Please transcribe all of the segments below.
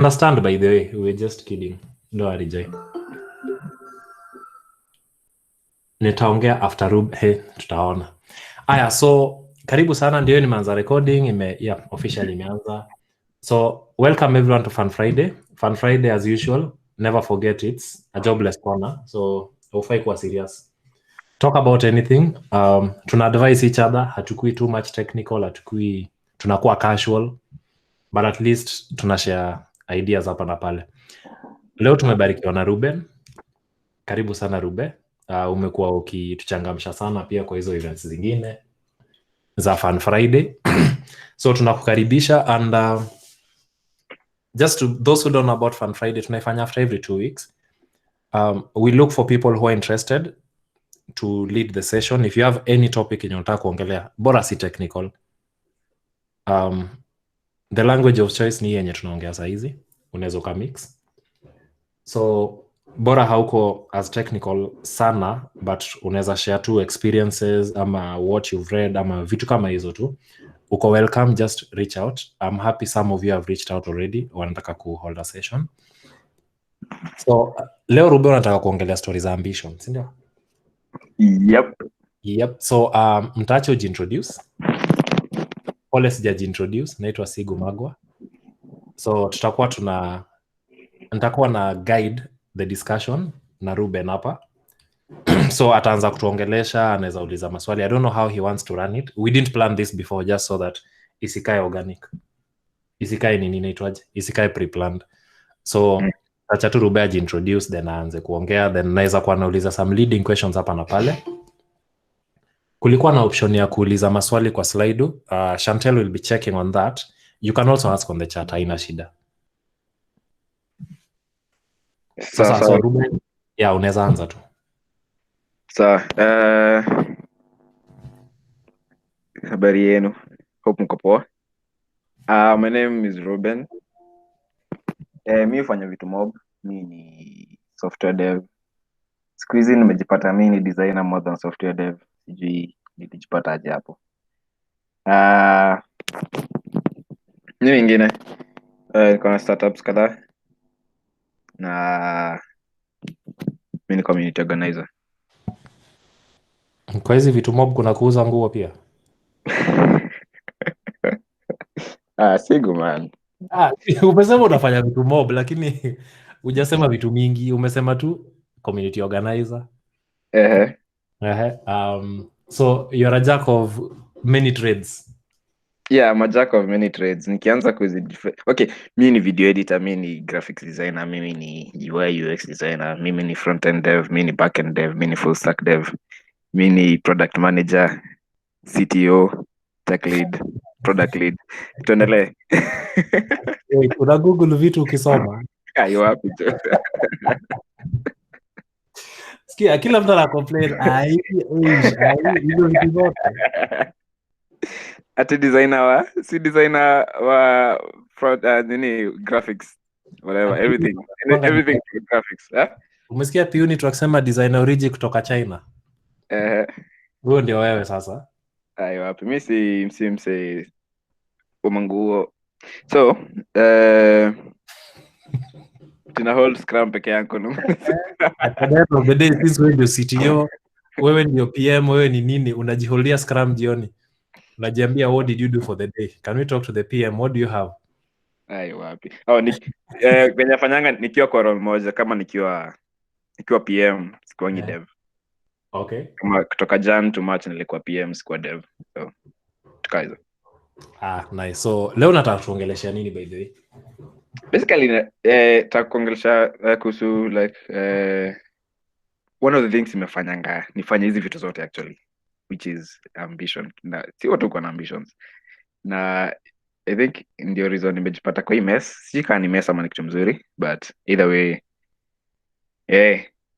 Understand, by the way, we're just kidding. No worry, Jay. Nitaongea after Rube. Hey, tutaona. Aya, so karibu sana, ndio nimeanza recording, officially imeanza. So welcome everyone to Fun Friday. Fun Friday as usual, never forget it's a jobless corner. So haufai kuwa serious. Talk about anything. Tuna advise each other, hatukui too much technical, tunakuwa casual, but at least tunashare ideas hapa na pale. Leo tumebarikiwa na Ruben. Karibu sana Rube. Umekuwa ukituchangamsha sana pia kwa hizo events zingine za Fun Friday. So tunakukaribisha, and just to those who don't know about Fun Friday, tunaifanya after every 2 weeks. We look for people who are interested to lead the session. If you have any topic yenye unataka kuongelea, bora si technical. The language of choice ni yenye tunaongea saa hizi, unaweza ukamix. So bora hauko as technical sana, but unaweza share two experiences ama what you've read ama vitu kama hizo tu. Uko welcome, just reach out. I'm happy some of you have reached out already, wanataka ku hold a session. So leo Ruben anataka kuongelea stories za ambition, si ndio? Yep. So mtaache ujiintroduce. Pole sijajiintroduce, naitwa Sigu Magwa. So nitakuwa na guide the discussion na Ruben hapa. So ataanza kutuongelesha, anaweza uliza maswali. I don't know how he wants to run it. We didn't plan this before, just so that isikae organic. Isikae nini inaitwaje? Isikae pre-planned. So acha tu Ruben ajiintroduce, then aanze kuongea, then naweza kuwa nauliza some leading questions hapa na pale. Kulikuwa na option ya kuuliza maswali kwa slide. Chantel will be checking on that. You can also ask on the chat, haina shida. So Ruben, unaweza anza tu. Habari yenu. Hope mko poa. My name is Ruben. Mi hufanya vitu mob. Mi ni software dev. Siku hizi nimejipata mi ni designer more than software dev. Sijui nilijipata aje hapo. Ni wengine. Niko na startups kadhaa. Na mi ni community organizer. Kwa hizi vitu mob kuna kuuza nguo pia? Sigu man. Umesema unafanya vitu mob, lakini hujasema vitu mingi. Umesema tu community organizer. So you're a jack of many trades. Yeah, I'm a jack of many trades. Nikianza okay, mimi ni video editor, mimi ni graphics designer, mimi ni UI UX designer, mimi ni front end dev, mimi ni back end dev, mimi ni full stack dev, mimi ni product manager, CTO, tech lead, product lead. Tuendelee. Una Google vitu ukisoma. Ayo wapi tu. Sikia, kila mtu ana complain, hizo vitu zote. Ati designer si designer wa nini graphics, whatever, everything graphics. Umesikia Piuni tukisema designer origin kutoka China? Huyo ndio wewe sasa. Ayo wapi, mimi si mse umanguo. So tuna hold scrum peke yako no. At the end of the day, since wewe ndio CTO, wewe ndio PM, wewe ni nini, unajiholdia scrum jioni. Unajiambia what did you do for the day? Can we talk to the PM? What do you have? Ayo wapi. Kwenye fanyanga nikiwa kwa role moja, kama nikiwa PM sikuangi dev. Okay. Kama kutoka Jan to March nilikuwa PM, sikuwa dev. So tukaizo. Nice. So leo nataka tuongelesha nini by the way? Basically takuongelesha kuhusu like one of the things nimefanyanga nifanye hizi vitu zote actually, which is ambition. Na si watu kwa ambitions. Na I think ndio reason nimejipata kwa hii mess. Sijui kama ni mess ama ni kitu mzuri, but either way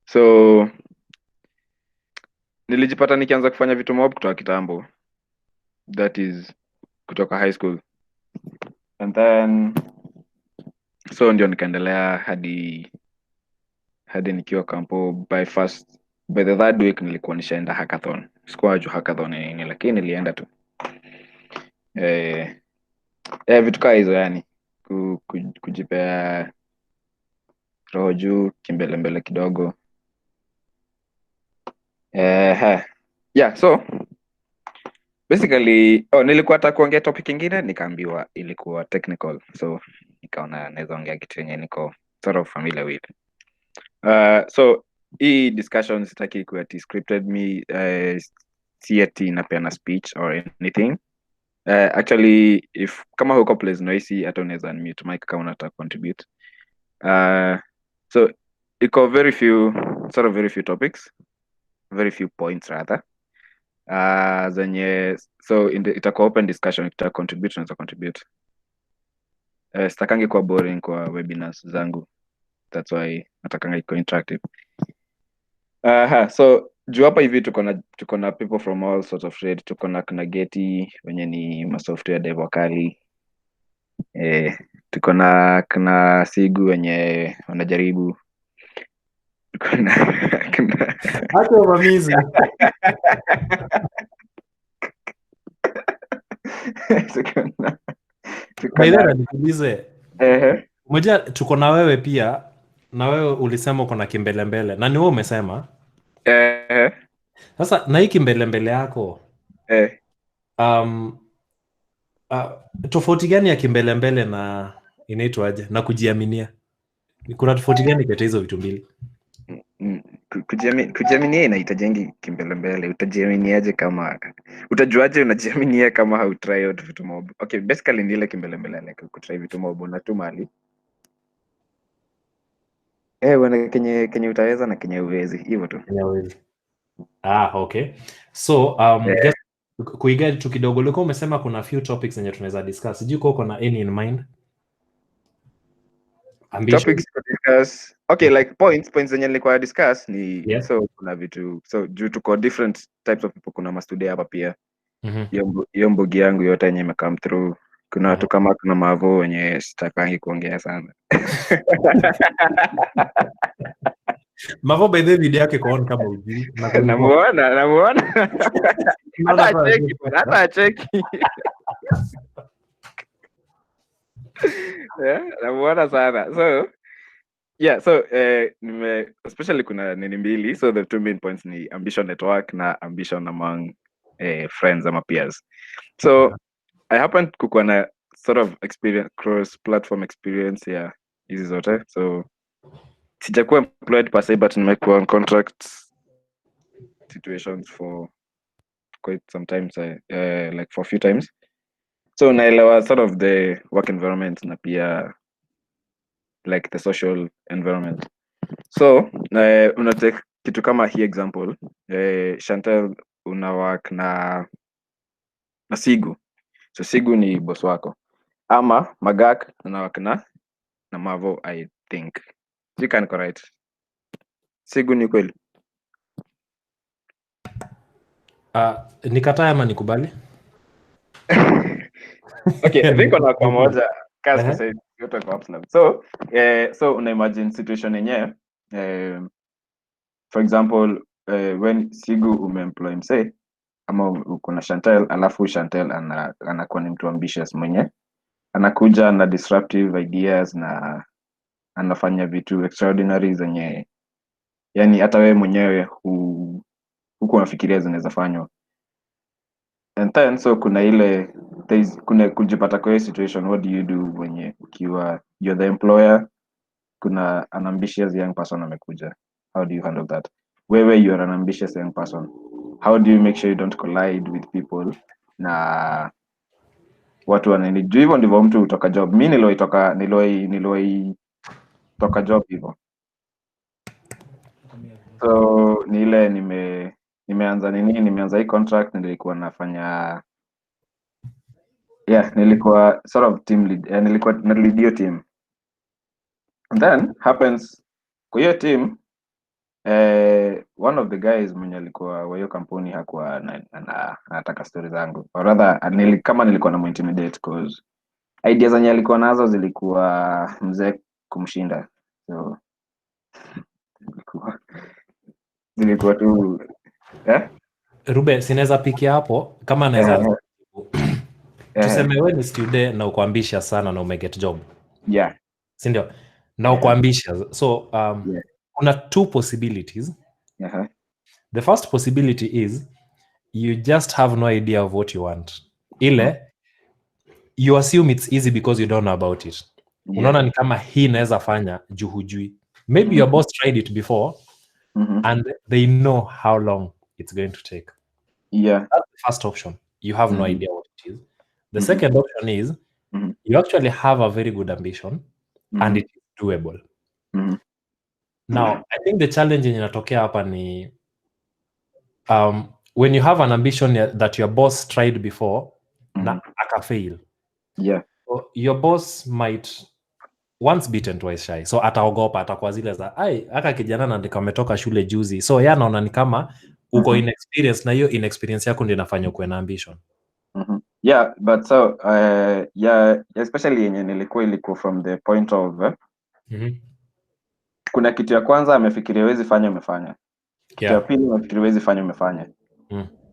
so nilijipata nikianza kufanya vitu mob kutoka kitambo, that is kutoka high school, and then so ndio nikaendelea hadi nikiwa kampo. By the third week nilikuwa nishaenda hackathon. Sikuwa juu hackathon nini, lakini nilienda tu vitu kaa hizo yani. kujipea roho juu kimbelembele kidogo. Yeah, so basically nilikuwa hata kuongea topic ingine nikaambiwa ilikuwa technical, so nikaona naweza ongea kitu yenye niko sort of familiar with. So hii discussion sitaki kuwa scripted, me si ati napeana speech or anything. Actually if kama huko place noisy hata unaweza unmute mic kama unataka contribute. So iko very few topics, very few points rather. Zenye so itakuwa open discussion, ita contribute na contribute. Sitakangi kwa boring kwa webinars zangu, that's why natakanga iko interactive. So juu hapa hivi tuko na people from all sorts of trade. Tuko na kina Geti wenye ni masoftware dev wakali, tuko na kina Sigu wenye wanajaribu, tuko na hata uvamizi. Nikuulize, moja tuko na wewe pia, na wewe ulisema uko na kimbelembele na ni wewe umesema sasa na hii kimbelembele yako tofauti gani ya kimbelembele na inaitwaje na kujiaminia? Kuna tofauti gani kati hizo vitu mbili? Kujiaminia inahitajengi kimbelembele. Utajiaminiaje kama utajuaje unajiaminia kama hautry out vitu mob? Okay, basically ni ile kimbelembele like kutry vitu mob na tu mali wana kenye utaweza na kenye uwezi, hivyo tu. Okay, so just kuiga tu kidogo, ulikuwa umesema kuna few topics zenye tunaweza discuss. Sijui uko na any in mind? Topics to discuss. Okay, like points zenye nilikuwa discuss ni yeah. So kuna vitu, so juu tuko different types of people. Kuna mastudio hapa pia. Hiyo mbogi yangu yote yenye imecome through. Kuna watu kama kuna Mavo wenye sitakangi kuongea sana. Mavo by the video yake kwa on kama hivi. Namuona. Hata cheki. Yeah, namuona sana. So yeah, so especially kuna nini mbili. So the two main points ni ambition at work na ambition among friends ama peers. So I happen kukuwa na sort of experience, cross platform experience ya hizi zote. So sijakuwa employed per se, but nimekuwa on contract situations for quite some times, like for a few times. So naelewa sort of the work environment na pia like the social environment. So unatake kitu kama hii example, Chantel una work na Sigu. So Sigu ni boss wako, ama Magak una work na Mavo, I think. You can correct. Sigu ni kweli? Nikataa ama nikubali? Okay, I think on pamoja kasi say yote kwa upslam. So una imagine situation yenyewe, for example, when Sigu umeemploy mse ama uko na Chantel, alafu Chantel anakuwa ni mtu ambitious mwenye anakuja na disruptive ideas na anafanya vitu extraordinary zenye yani hata wewe mwenyewe huko unafikiria zinaweza fanywa. And then so kuna kujipata kwa situation, what do you do when you're the employer, kuna an ambitious young person amekuja, how do you handle that? Wewe you are an ambitious young person, how do you make sure you don't collide with people na watu wanani? Hivyo ndivyo mtu utoka job. Mimi niloi toka job hivyo. So ni ile nimeanza hii contract, nilikuwa nafanya nilikuwa sort of team lead, nilikuwa na lead hiyo team. And then happens kwa hiyo team, one of the guys mwenye alikuwa wa hiyo kampuni hakuwa anataka story zangu, or rather kama nilikuwa na intimidate cause ideas zenye alikuwa nazo zilikuwa mzee kumshinda. So zilikuwa tu Ruben, sinaweza pikia hapo kama naweza tuseme wewe ni student na uko ambitious sana na umeget job. Yeah. Sindio? Na uko ambitious. So Yeah. kuna two possibilities. Uh-huh. The first possibility is you just have no idea of what you want. Ile you assume it's easy because you don't know about it. Yeah. Unaona ni kama hii inaweza fanya juu hujui. Maybe your boss tried it before and they know how long it's going to take. Yeah. That's the first option. You have no idea what it is. The second option is you actually have a very good ambition and it is doable. Now, I think the challenge inatokea hapa ni when you have an ambition that your boss tried before na akafail. Yeah. So your boss might once bitten twice shy. So ataogopa, atakuwa zile za aka kijana na ndika ametoka shule juzi. So yeye anaona ni kama uko inexperience na hiyo inexperience yako ndio inafanya ukuwe na ambition. Yeah, but so yeah, especially yenye ilikuwa from the point of kuna kitu ya kwanza amefikiria wezi fanya umefanya. Kitu ya pili amefikiria wezi fanya umefanya.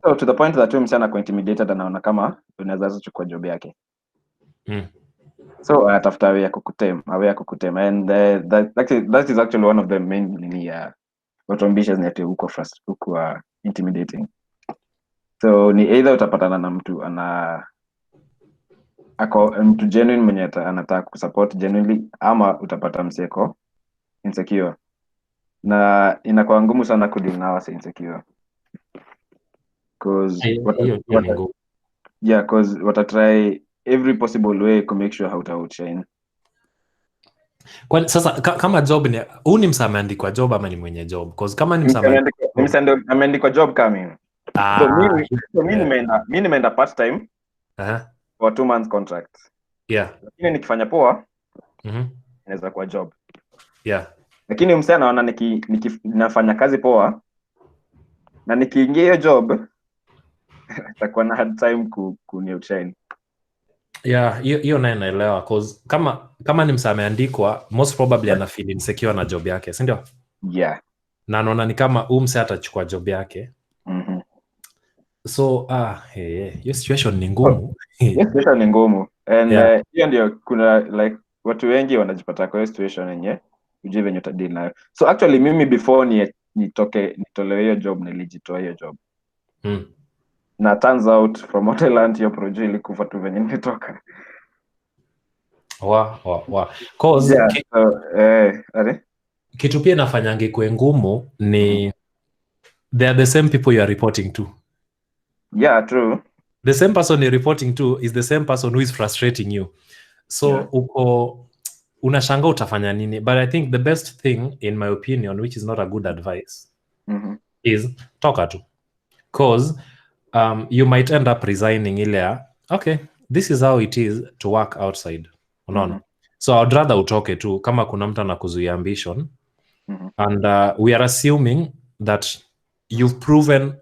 So to the point that huyu msichana kwa intimidated anaona kama unaweza chukua job yake. So atafuta way ya kukutem and that is actually one of the main what ambitions ni huko intimidating. So ni either utapatana na mtu mtu genuine mwenye anataka kusupport genuinely ama utapata mseko insecure. Na inakuwa ngumu sana kudeal na wase insecure. Cause watatry every possible way to make sure outshine. Kwani sasa kama job ni huu ni msa ameandikwa job ama ni mwenye job? Because kama ni msa ameandikwa job coming. So mimi nimeenda part time for 2 months contract. Yeah. Lakini nikifanya poa inaweza kuwa job. Yeah. Lakini msee anaona nafanya kazi poa na nikiingia hiyo job atakuwa na hard time outshine. Yeah, hiyo naye naelewa cause kama ni msa ameandikwa most probably ana feel insecure na job yake, si ndio? Yeah. Na anaona ni kama mse atachukua job yake. So hiyo situation ni ngumu. Hiyo situation ni ngumu. And hiyo ndio kuna like watu wengi wanajipata kwa situation yenye ujue venye utadili nayo. So actually mimi before nitolewe hiyo job nilijitoa hiyo job. Na turns out from what I learned hiyo project ilikufa tu venye nilitoka. Cause kitu pia nafanyange kwe ngumu ni they are the same people you are reporting to. Yeah, true. The same person you're reporting to is the same person who is frustrating you. So uko unashanga utafanya nini? But I think the best thing in my opinion, which is not a good advice, is toka tu. Cause you might end up resigning ile okay, this is how it is to work outside. Unaona? So I'd rather utoke tu kama kuna mtu anakuzuia ambition. And we are assuming that you've proven,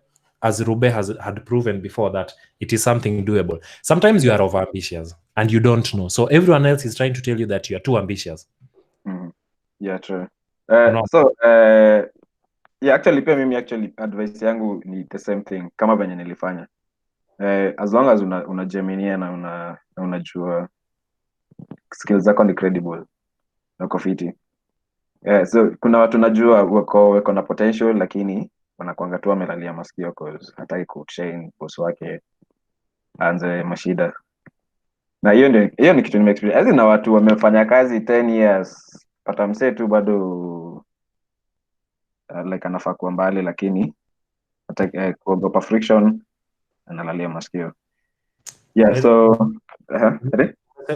as Rube had proven before, that it is something doable. Sometimes you are over-ambitious and you don't know. So everyone else is trying to tell you that you are too ambitious. Yeah, true. So, yeah, actually, mimi advice yangu ni the same thing kama venye nilifanya. As long as unajeminia na unajua skills zako ni credible na fiti. So kuna watu najua wako na potential lakini wanakuanga tu wamelalia masikio cause hataki kutrain boss wake anze mashida. Na hiyo ni kitu nimeexperience. Na watu wamefanya kazi 10 years pata msee tu bado like anafaa kuwa mbali lakini hata kuogopa friction analalia masikio. Yeah, so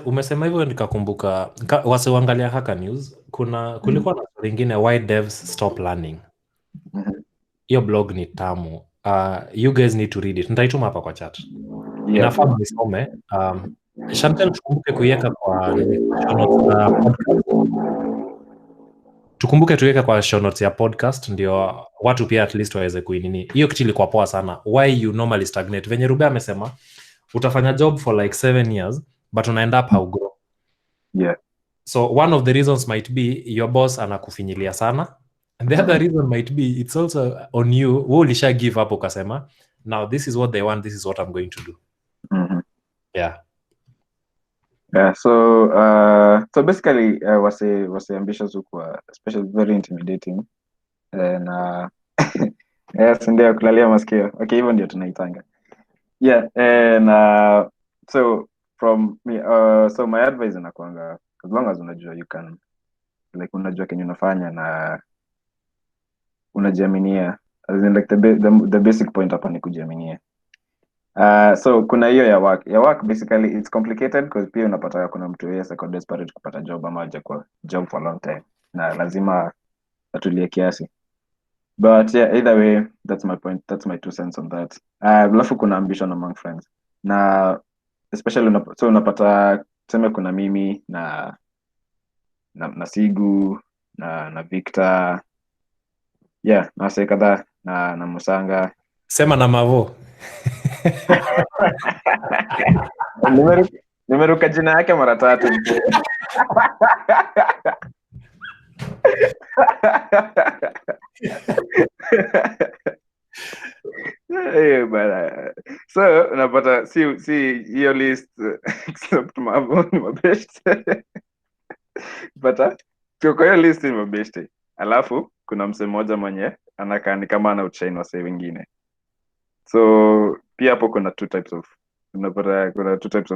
umesema hivyo nikakumbuka wasiangalia Hacker News kulikuwa na story nyingine why devs stop learning. Hiyo blog ni tamu. You guys need to read it. Nitaituma hapa kwa chat. Inafaa msome. Chantel tukumbuke kuiweka kwa show notes za podcast. Tukumbuke tuweke kwa show notes ya podcast ndio watu pia at least waweze kuinini. Hiyo kitu ilikuwa poa sana. Why you normally stagnate. Venye Rube amesema utafanya job for like 7 years but una end up how grow. Yeah. So one of the reasons might be your boss anakufinyilia sana. And the other reason might be it's also on you. Wewe ulisha give up ukasema now this is what they want, this is what I'm going to do. Yeah. Yeah, so basically was ambitious kwa especially very intimidating and yes, ndio kulalia masikio. Okay, hivyo ndio tunaitanga. Yeah, and so from me so my advice inakuanga as long as unajua you can like unajua kenye unafanya na unajiaminia, as in like the basic point hapa ni kujiaminia. So kuna hiyo ya work basically it's complicated because pia unapata kuna mtu yeye ako desperate kupata job ama haja kwa job for a long time na lazima atulie kiasi, but yeah, either way that's my point, that's my 2 cents on that. Alafu kuna ambition among friends na especially so unapata tuseme kuna mimi na Sigu na Victor, yeah, na wase kadhaa na Musanga. Sema na Mavo. Nimeruka jina yake mara 3. Hey, but so unapata si hiyo list except Mavo ni mabest. But kwa hiyo list ni mabest. Alafu kuna mse mmoja mwenye anakaa ni kama ana uchain wase wengine. So pia hapo kuna two types of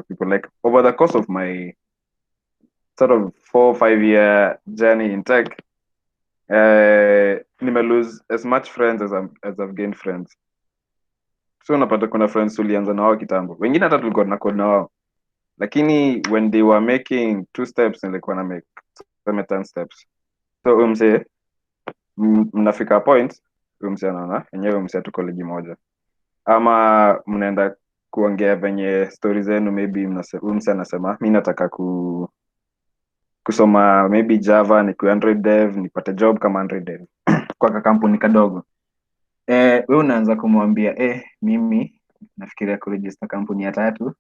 people like over the course of my sort of 4-5 year journey in tech, nime lose as much friends as I've gained friends. So unapata kuna friends tulianza na wao kitambo, wengine hata tulikuwa na code na wao, lakini when they were making 2 steps nilikuwa na make 10 steps. So umse mnafika point umse anaona yenyewe umse tu college moja, ama mnaenda kuongea venye story zenu, maybe umse anasema mimi nataka kusoma maybe Java, ni ku Android dev, nipate job kama Android dev kwa kampuni kadogo. Wewe unaanza kumwambia mimi nafikiria kuregister kampuni ya 3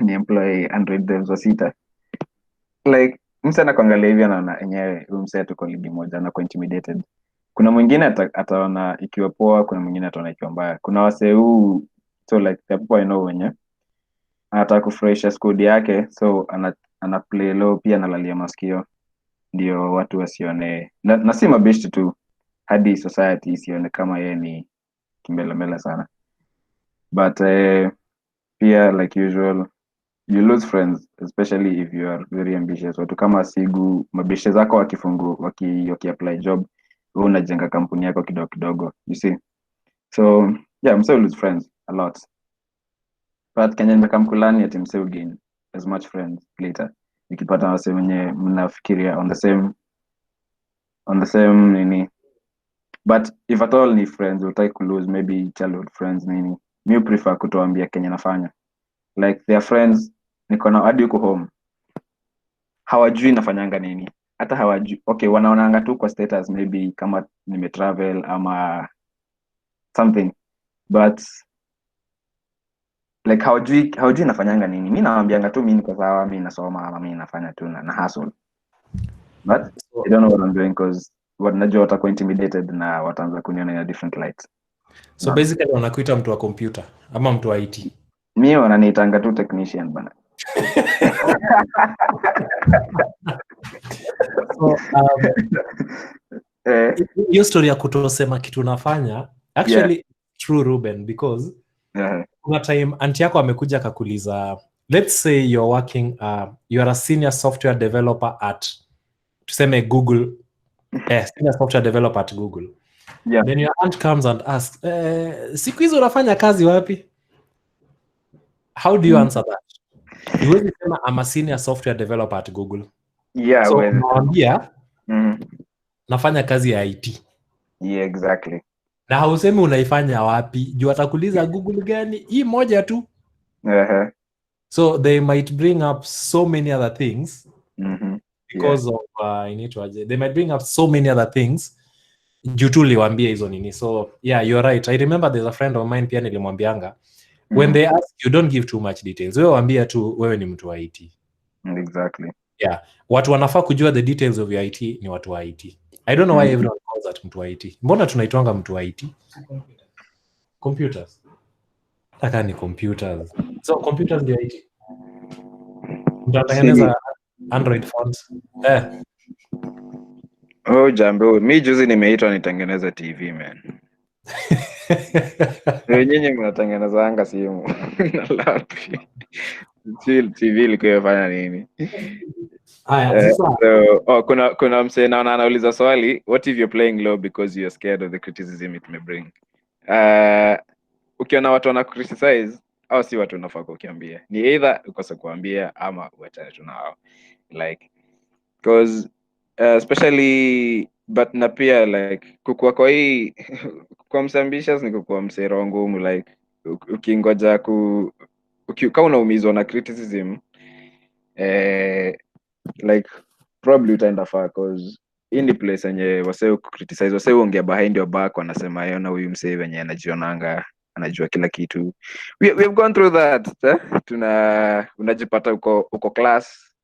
ni employ Android devs wa 6. Like msa anakuangalia hivi anaona yenyewe huyu msa tuko ligi moja na intimidated. Kuna mwingine ataona ikiwa poa, kuna mwingine ataona ikiwa mbaya. Kuna wase huu so like the people I know wenye anataka kufresha squad yake, so ana play low pia analalia masikio ndio watu wasione na si mabeshti tu, hadi society isione kama yeye ni kimbelemele sana. But pia like usual you lose friends, especially if you are very ambitious. Watu kama Sigu, mabeshte zako waki-apply job, wewe unajenga kampuni yako kidogo kidogo, you see. So yeah, mse lose friends a lot, but Kenya nimekamkulani ati mse gain as much friends later nikipata wase wenye mnafikiria on the same nini. But if at all ni friends will take to lose maybe childhood friends nini, mi prefer kutoambia Kenya nafanya, like their friends niko na hadi huko home hawajui nafanyanga nini, hata hawajui. Okay, wanaonanga tu kwa status maybe kama nimetravel ama something, but like hawajui nafanyanga nini. Mimi nawaambianga tu mimi niko sawa, mimi nasoma ama mimi nafanya tu na hustle, but I don't know what I'm doing because wanajua watakuwa intimidated na wataanza kuniona in a different light. So basically wanakuita mtu wa computer ama mtu wa IT? Mimi wananiitanga tu technician bana. So hiyo story ya kutosema kitu nafanya actually true Ruben, because kuna time auntie yako amekuja akakuuliza, let's say you're working you are a senior software developer at tuseme Google, senior software developer at Google. Then your aunt comes and asks, siku hizo unafanya kazi wapi? How do you answer that? You will say I'm a senior software developer at Google. Yeah, so unaambia nafanya kazi ya IT. Yeah, exactly. Na hausemi unaifanya wapi, juu atakuuliza Google gani? Hii moja tu. So they might bring up so many other things because of they might bring up so many other things juu tu liwaambia hizo nini. So yeah, you're right. I remember there's a friend of mine pia nilimwambianga when they ask you don't give too much details. Wewe waambia tu wewe ni mtu wa IT. Exactly. Yeah. Watu wanafaa kujua the details of your IT ni watu wa IT. I don't know why everyone calls that mtu wa IT. Mbona tunaitwanga mtu wa IT? Computers. Taka ni computers. So computers ndio IT. Mtatengeneza Android phones. Oh, jambo. Mi juzi nimeitwa nitengeneze TV, man. Nyinyi mnatengenezanga simu. Lapi. TV ilikuwa imefanya nini? Kuna msee naona anauliza swali, what if you're playing low because you're scared of the criticism it may bring? Ukiona watu wana criticize au si watu unafaa kukiambia. Ni either ukose kuambia ama uachane tu nao. Like because especially but na pia like kukua kwa hii kwa mse ambitious ni kukua mse roho ngumu, like ukingoja kama unaumizwa na criticism like probably utaenda far, cause in the place yenye wasee criticize, wasee ongea behind your back, wanasema yona huyu msee wenye anajionanga anajua kila kitu. We have gone through that unajipata uko class,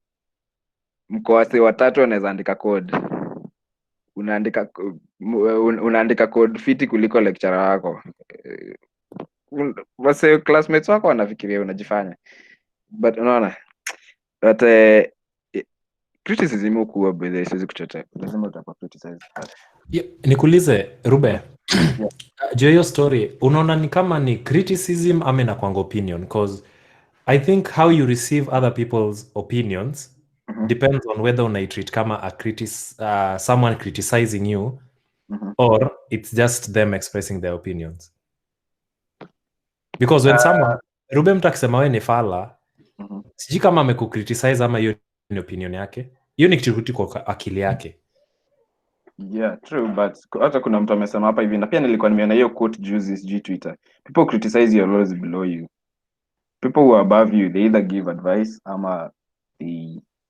mko wasee watatu wanaweza andika code, unaandika code fiti kuliko lecturer wako. Wasee classmates wako wanafikiria unajifanya, but unaona that criticism ukuwa bele siwezi kuchotea, lazima utakuwa criticize. Nikuulize Rube, juu hiyo story unaona ni kama ni criticism ama inakuanga opinion? Because I think how you receive other people's opinions depends on whether unaitreat kama someone criticizing you or it's just them expressing their opinions. Because when someone Rube mtu akisema wewe ni fala, sijui kama amekukriticize ama hiyo ni opinion yake, hiyo ni kitu kwa akili yake. Yeah, true, but hata kuna mtu amesema hapa hivi, na pia nilikuwa nimeona hiyo quote juzi sijui Twitter. People criticize you always below you. People who are above you, they either give advice ama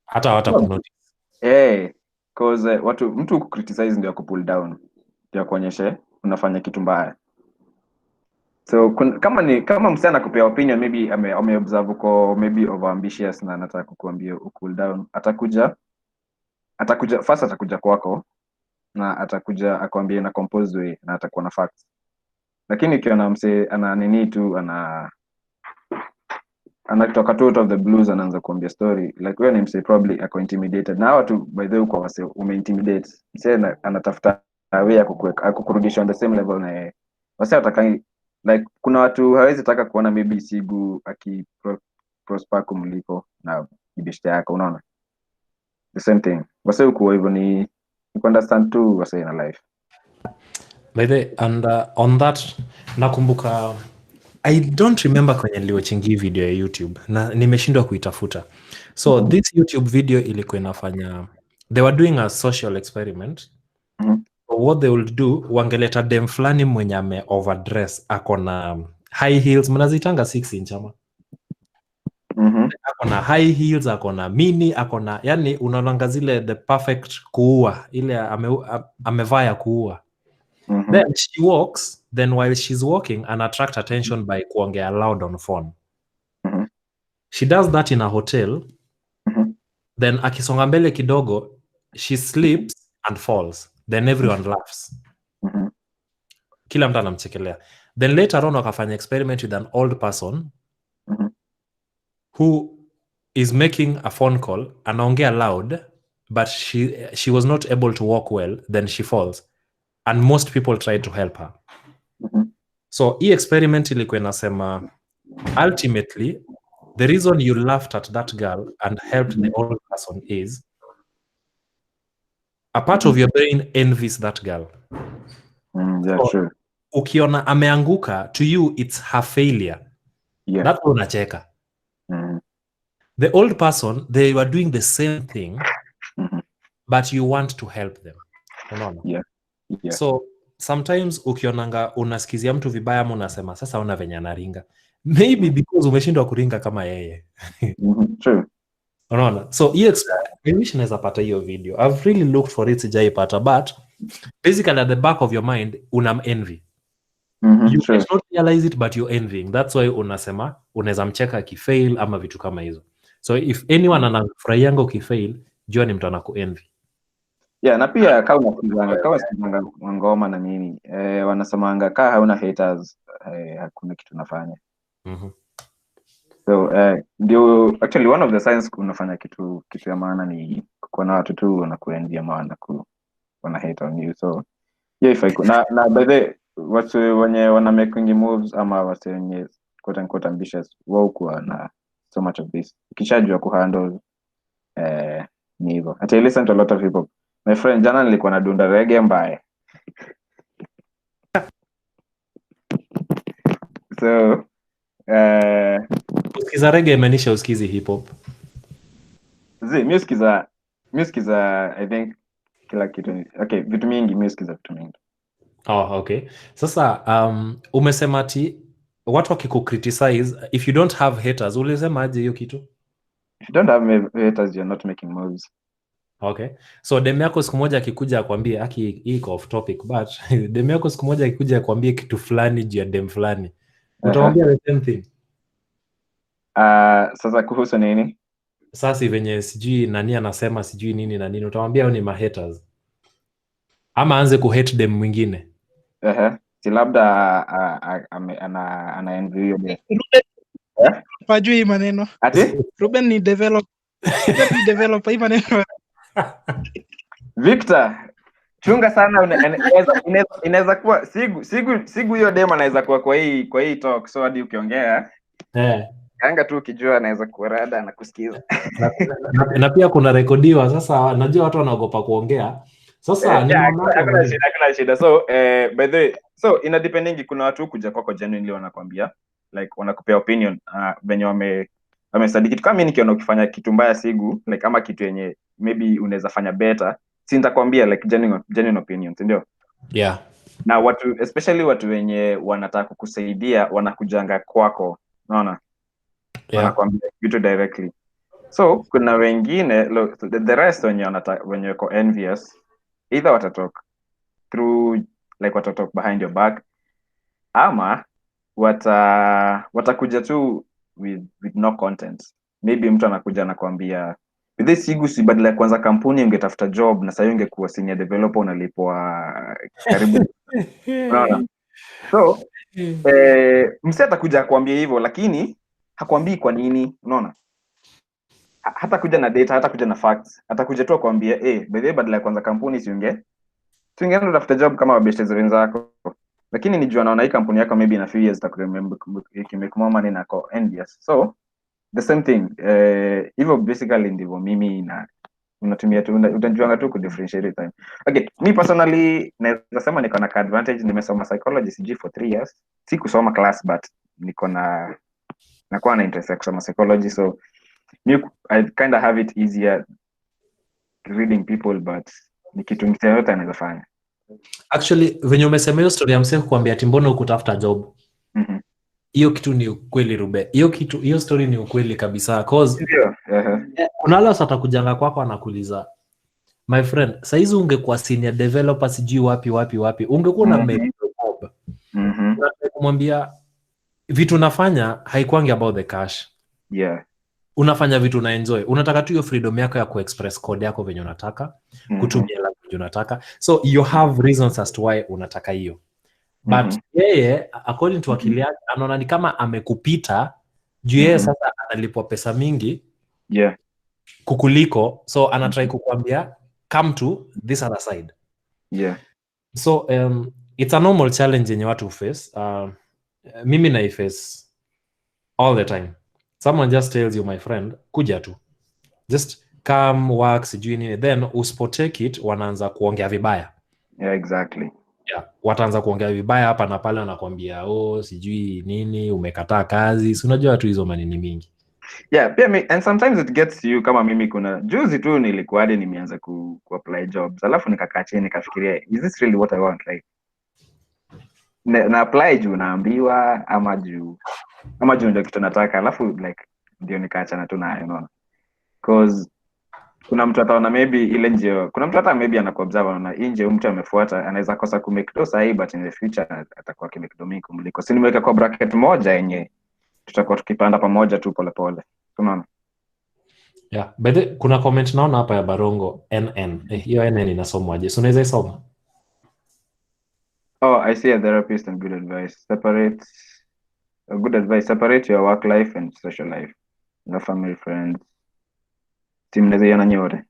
hata kunotice. Cause mtu criticize ndio kupull down, ndio kuonyesha unafanya kitu mbaya. So kama msana kupea opinion, maybe ameobserve uko maybe over ambitious na anataka kukuambia cool down, atakuja first atakuja kwako na atakuja akwambie na composed way na atakuwa na facts. Lakini ukiona mse ana nini tu anatoka out of the blues anaanza kuambia story, like wewe ni mse probably ako intimidated na watu, by the way, kwa wase umeintimidate mse anatafuta way ya kukurudisha on the same level na yeye. Wase atakai, like kuna watu hawezi taka kuona maybe Sigu prosper kumliko na ibishte yako, unaona the same thing. Wase uko hivyo ni understand tu wase in life. By the way, and on that nakumbuka, I don't remember kwenye niliwatchingi video ya YouTube na nimeshindwa kuitafuta. So this YouTube video ilikuwa inafanya, they were doing a social experiment. What they would do, wangeleta dem fulani mwenye ame overdress, akona high heels, mnazitanga 6 inch ama? Akona high heels, akona mini, akona yani unaonanga zile the perfect kuua, ile amevaa ya kuua. Then she walks, then while she's walking and attract attention by kuongea loud on phone. She does that in a hotel. Then akisonga mbele kidogo, she slips and falls. Then everyone laughs. Kila mtu anamchekelea. Then later on wakafanya experiment with an old person who is making a phone call, anaongea loud, but she was not able to walk well, then she falls. And most people tried to help her. So hii experiment ilikuwa inasema ultimately the reason you laughed at that girl and helped the old person is a part of your brain envies that girl. Yeah, So, sure. Ukiona ameanguka, to you it's her failure. Yeah. That's unacheka. The old person, they were doing the same thing, but you want to help them. Unaona? Yeah. So sometimes ukionanga unasikizia mtu vibaya ama unasema sasa una venye anaringa, maybe because umeshindwa kuringa kama yeye. True. Unaona? So I wish naweza pata hiyo video. I've really looked for it, sijaipata, but basically at the back of your mind unam envy. You Sure. might not realize it, but you're envying. That's why unasema unaweza mcheka akifail ama vitu kama hizo. So if anyone anafurahianga ukifail, jua ni mtu anakuenvy. Yeah, na pia kama unasikizanga ngoma na nini, wanasemanga kama hauna haters, hakuna kitu unafanya. So ndio actually one of the signs unafanya kitu ya maana ni kuwa na watu tu wanakuenvy ama wana hate on you. So yeah, na by the watu wenye wana making moves ama watu wenye quote unquote ambitious wao kuwa na so much of this. Ukishajua kuhandle ni hivyo. I listen to a lot of people. My friend, jana nilikuwa na dunda reggae mbaya. So usikiza reggae imaanisha usikizi hip hop? Music is I think kila kitu. Okay, vitu mingi music is vitu mingi. Oh, okay. Sasa umesema ati watu wakikukriticize if you don't have haters, ulisema aje hiyo kitu? If you don't have haters, you're not making moves. Okay. So dem yako siku moja akikuja akwambie haki iko off topic but dem yako siku moja akikuja akwambie kitu fulani juu ya dem fulani. Utamwambia the same thing? Sasa kuhusu nini? Sasa venye sijui nani anasema sijui nini na nini, utamwambia hao ni ma haters? Ama anze ku hate dem mwingine? Si labda ana envy hiyo dem. Pajui maneno. Ati? Ruben ni developer. Ruben ni developer hii maneno. Victor, chunga sana, inaweza kuwa sigu hiyo dem anaweza kuwa kwa hii talk, so hadi ukiongea anga tu ukijua anaweza kuwa rada na kusikiza. na pia kuna rekodiwa. Sasa najua watu wanaogopa kuongea. Sasa hakuna shida. So by the way, so ina depending, kuna watu kuja kwako genuinely wanakuambia like wanakupea opinion venye wamestudy kitu. Kama mimi nikiona ukifanya kitu mbaya sigu like ama kitu yenye maybe unaweza fanya better, si nitakwambia like genuine opinion, ndio? Yeah. Na watu especially watu wenye wanataka kukusaidia wanakujanga kwako, unaona? Yeah. Wanakuambia vitu directly. So kuna wengine the rest wenye wako envious, either watatalk through like watatalk behind your back ama watakuja tu with no content. Maybe mtu anakuja anakuambia with this sigu si badala kwanza kampuni ungetafuta job na sasa ungekuwa senior developer unalipwa karibu. Unaona? So msee atakuja kuambia hivyo lakini hakwambii kwa nini, unaona? Hata kuja na data, hata kuja na facts, atakuja tu kuambia by the way badala kwanza kampuni tungeenda tafuta job kama wabeshte wenzako. Lakini nijua naona hii kampuni yako maybe in a few years itakuremember ikimake more money na ko envious. So the same thing hivyo basically ndivyo mimi na unatumia tu utajuanga tu ku differentiate time. Okay, me personally naweza sema niko na advantage, nimesoma psychology CG for 3 years. Si kusoma class but niko na nakuwa na interest ya kusoma psychology, so I kind of have it easier reading people, but ni kitu yote anaweza fanya. Actually venye umesema hiyo story ya msee kuambia ati mbona ukutafuta job, hiyo kitu ni ukweli Rube. Hiyo story ni ukweli kabisa cause kuna wale watakujanga kwako anakuuliza my friend, saizi ungekuwa senior developer sijui wapi ungekuwa na make job. Kumwambia vitu nafanya haikwangi about the cash. Yeah. Unafanya vitu na enjoy. Unataka tu hiyo freedom yako ya kuexpress code yako venye unataka, kutumia language unataka. So you have reasons as to why unataka hiyo. But yeye according to akili yake anaona ni kama amekupita juu yeye sasa analipwa pesa mingi kukuliko, so anatry kukuambia come to this other side. Yeah. So it's a normal challenge yenye watu face. Mimi na face all the time. Someone just tells you my friend, kuja tu. Just come work sijui nini, then usipotake it wanaanza kuongea vibaya. Yeah, exactly. Yeah, wataanza kuongea vibaya hapa na pale, wanakuambia sijui nini umekataa kazi. Si unajua tu hizo manini mingi. Yeah, pia and sometimes it gets to you. Kama mimi kuna juzi tu nilikuwa hadi nimeanza ku apply jobs. Alafu nikakaa chini nikafikiria, is this really what I want? Like na apply juu naambiwa ama juu ndio kitu nataka, alafu like ndio nikaachana tu nayo, unaona? Cause kuna mtu ataona maybe ile njia, kuna mtu hata maybe anakuobserve anaona nje mtu amefuata anaweza kosa ku make dosa hii, but in the future atakuwa ki make domingo kumliko. Si nimeweka kwa bracket moja yenye tutakuwa tukipanda pamoja tu pole, unaona? Yeah, but kuna comment naona hapa ya Barongo NN. Hiyo NN inasomwaje? So unaweza isoma? Oh, I see a therapist and good advice. Separate a good advice, separate your work life and social life. Na family, friends. Team mnaweza iona nyote.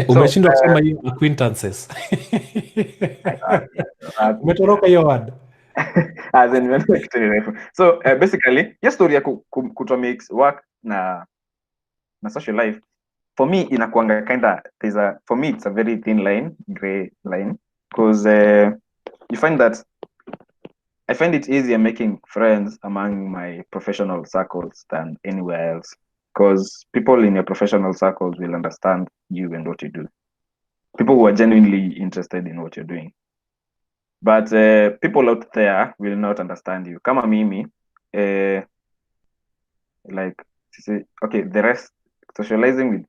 Umeshindwa kusema hiyo acquaintances. Umetoroka hiyo word. As in, so basically, your story ya kuto mix work na social life, for me inakuanga kinda, for me it's a very thin line, gray line, because you find that I find it easier making friends among my professional circles than anywhere else, because people in your professional circles will understand you and what you do. People who are genuinely interested in what you're doing. But people out there will not understand you. Kama mimi, like, okay, the rest, socializing with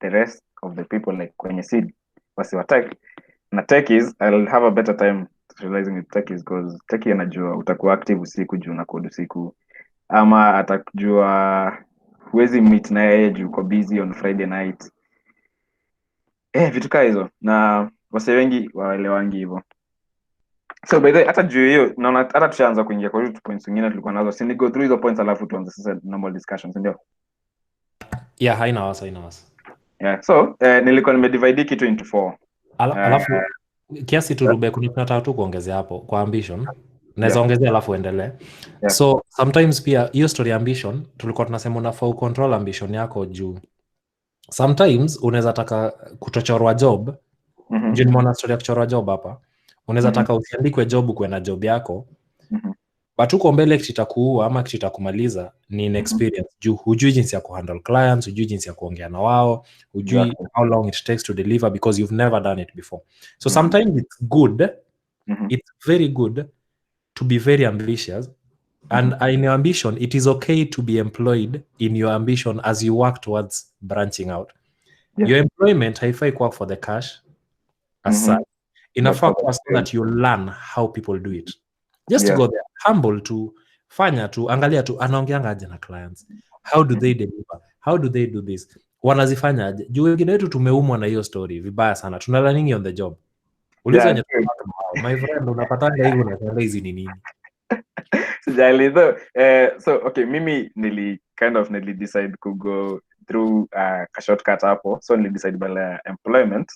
the rest of the people, like kwenye seed, wasi wa tech, na techies, I'll have a better time socializing with techies, because techie anajua utakuwa active usiku juu na code usiku, ama atakujua huwezi meet na yeye juu uko busy on Friday night. Vitu kaa hizo, na wase wengi waelewangi hivyo. So by the way, hata juu hiyo naona hata tushaanza kuingia kwa hizo points zingine tulikuwa nazo. Si ni go through hizo points alafu tuanze sasa normal discussions, ndio? Yeah, haina wasa. Yeah, so nilikuwa nimedivide kitu into 4. Alafu kiasi tu Ruben, kunataka tu kuongezea hapo kwa ambition. Naweza ongezea alafu endelee. So sometimes pia hiyo story ambition tulikuwa tunasema unafaa control ambition yako juu sometimes unaweza taka kutochorwa job. Juu nimeona story ya kuchorwa job hapa. Unaweza taka usiandikwe job kuwe na job yako. But uko mbele kitakuua ama kitakumaliza ni inexperience. Juu hujui jinsi ya kuhandle clients, hujui jinsi ya kuongea na wao, hujui how long it takes to deliver because you've never done it before. So sometimes it's good, it's very good to be very ambitious. And in your ambition, it is okay to be employed in your ambition as you work towards branching out. Your employment haifai kuwa for the cash as such. Inafaa kuwa so that you learn how people do it. Just to go there, humble to fanya tu, angalia tu, anaongeanga aje na clients. How do they deliver? How do they do this? Wanazifanya aje? Juu wengine wetu tumeumwa na hiyo story vibaya sana. Tuna learning on the job. Uliza nye my friend, unapatanga hivi unasema hizi ni nini? Sijali though. So okay, mimi nili decide to go through a shortcut hapo. So nili decide bala employment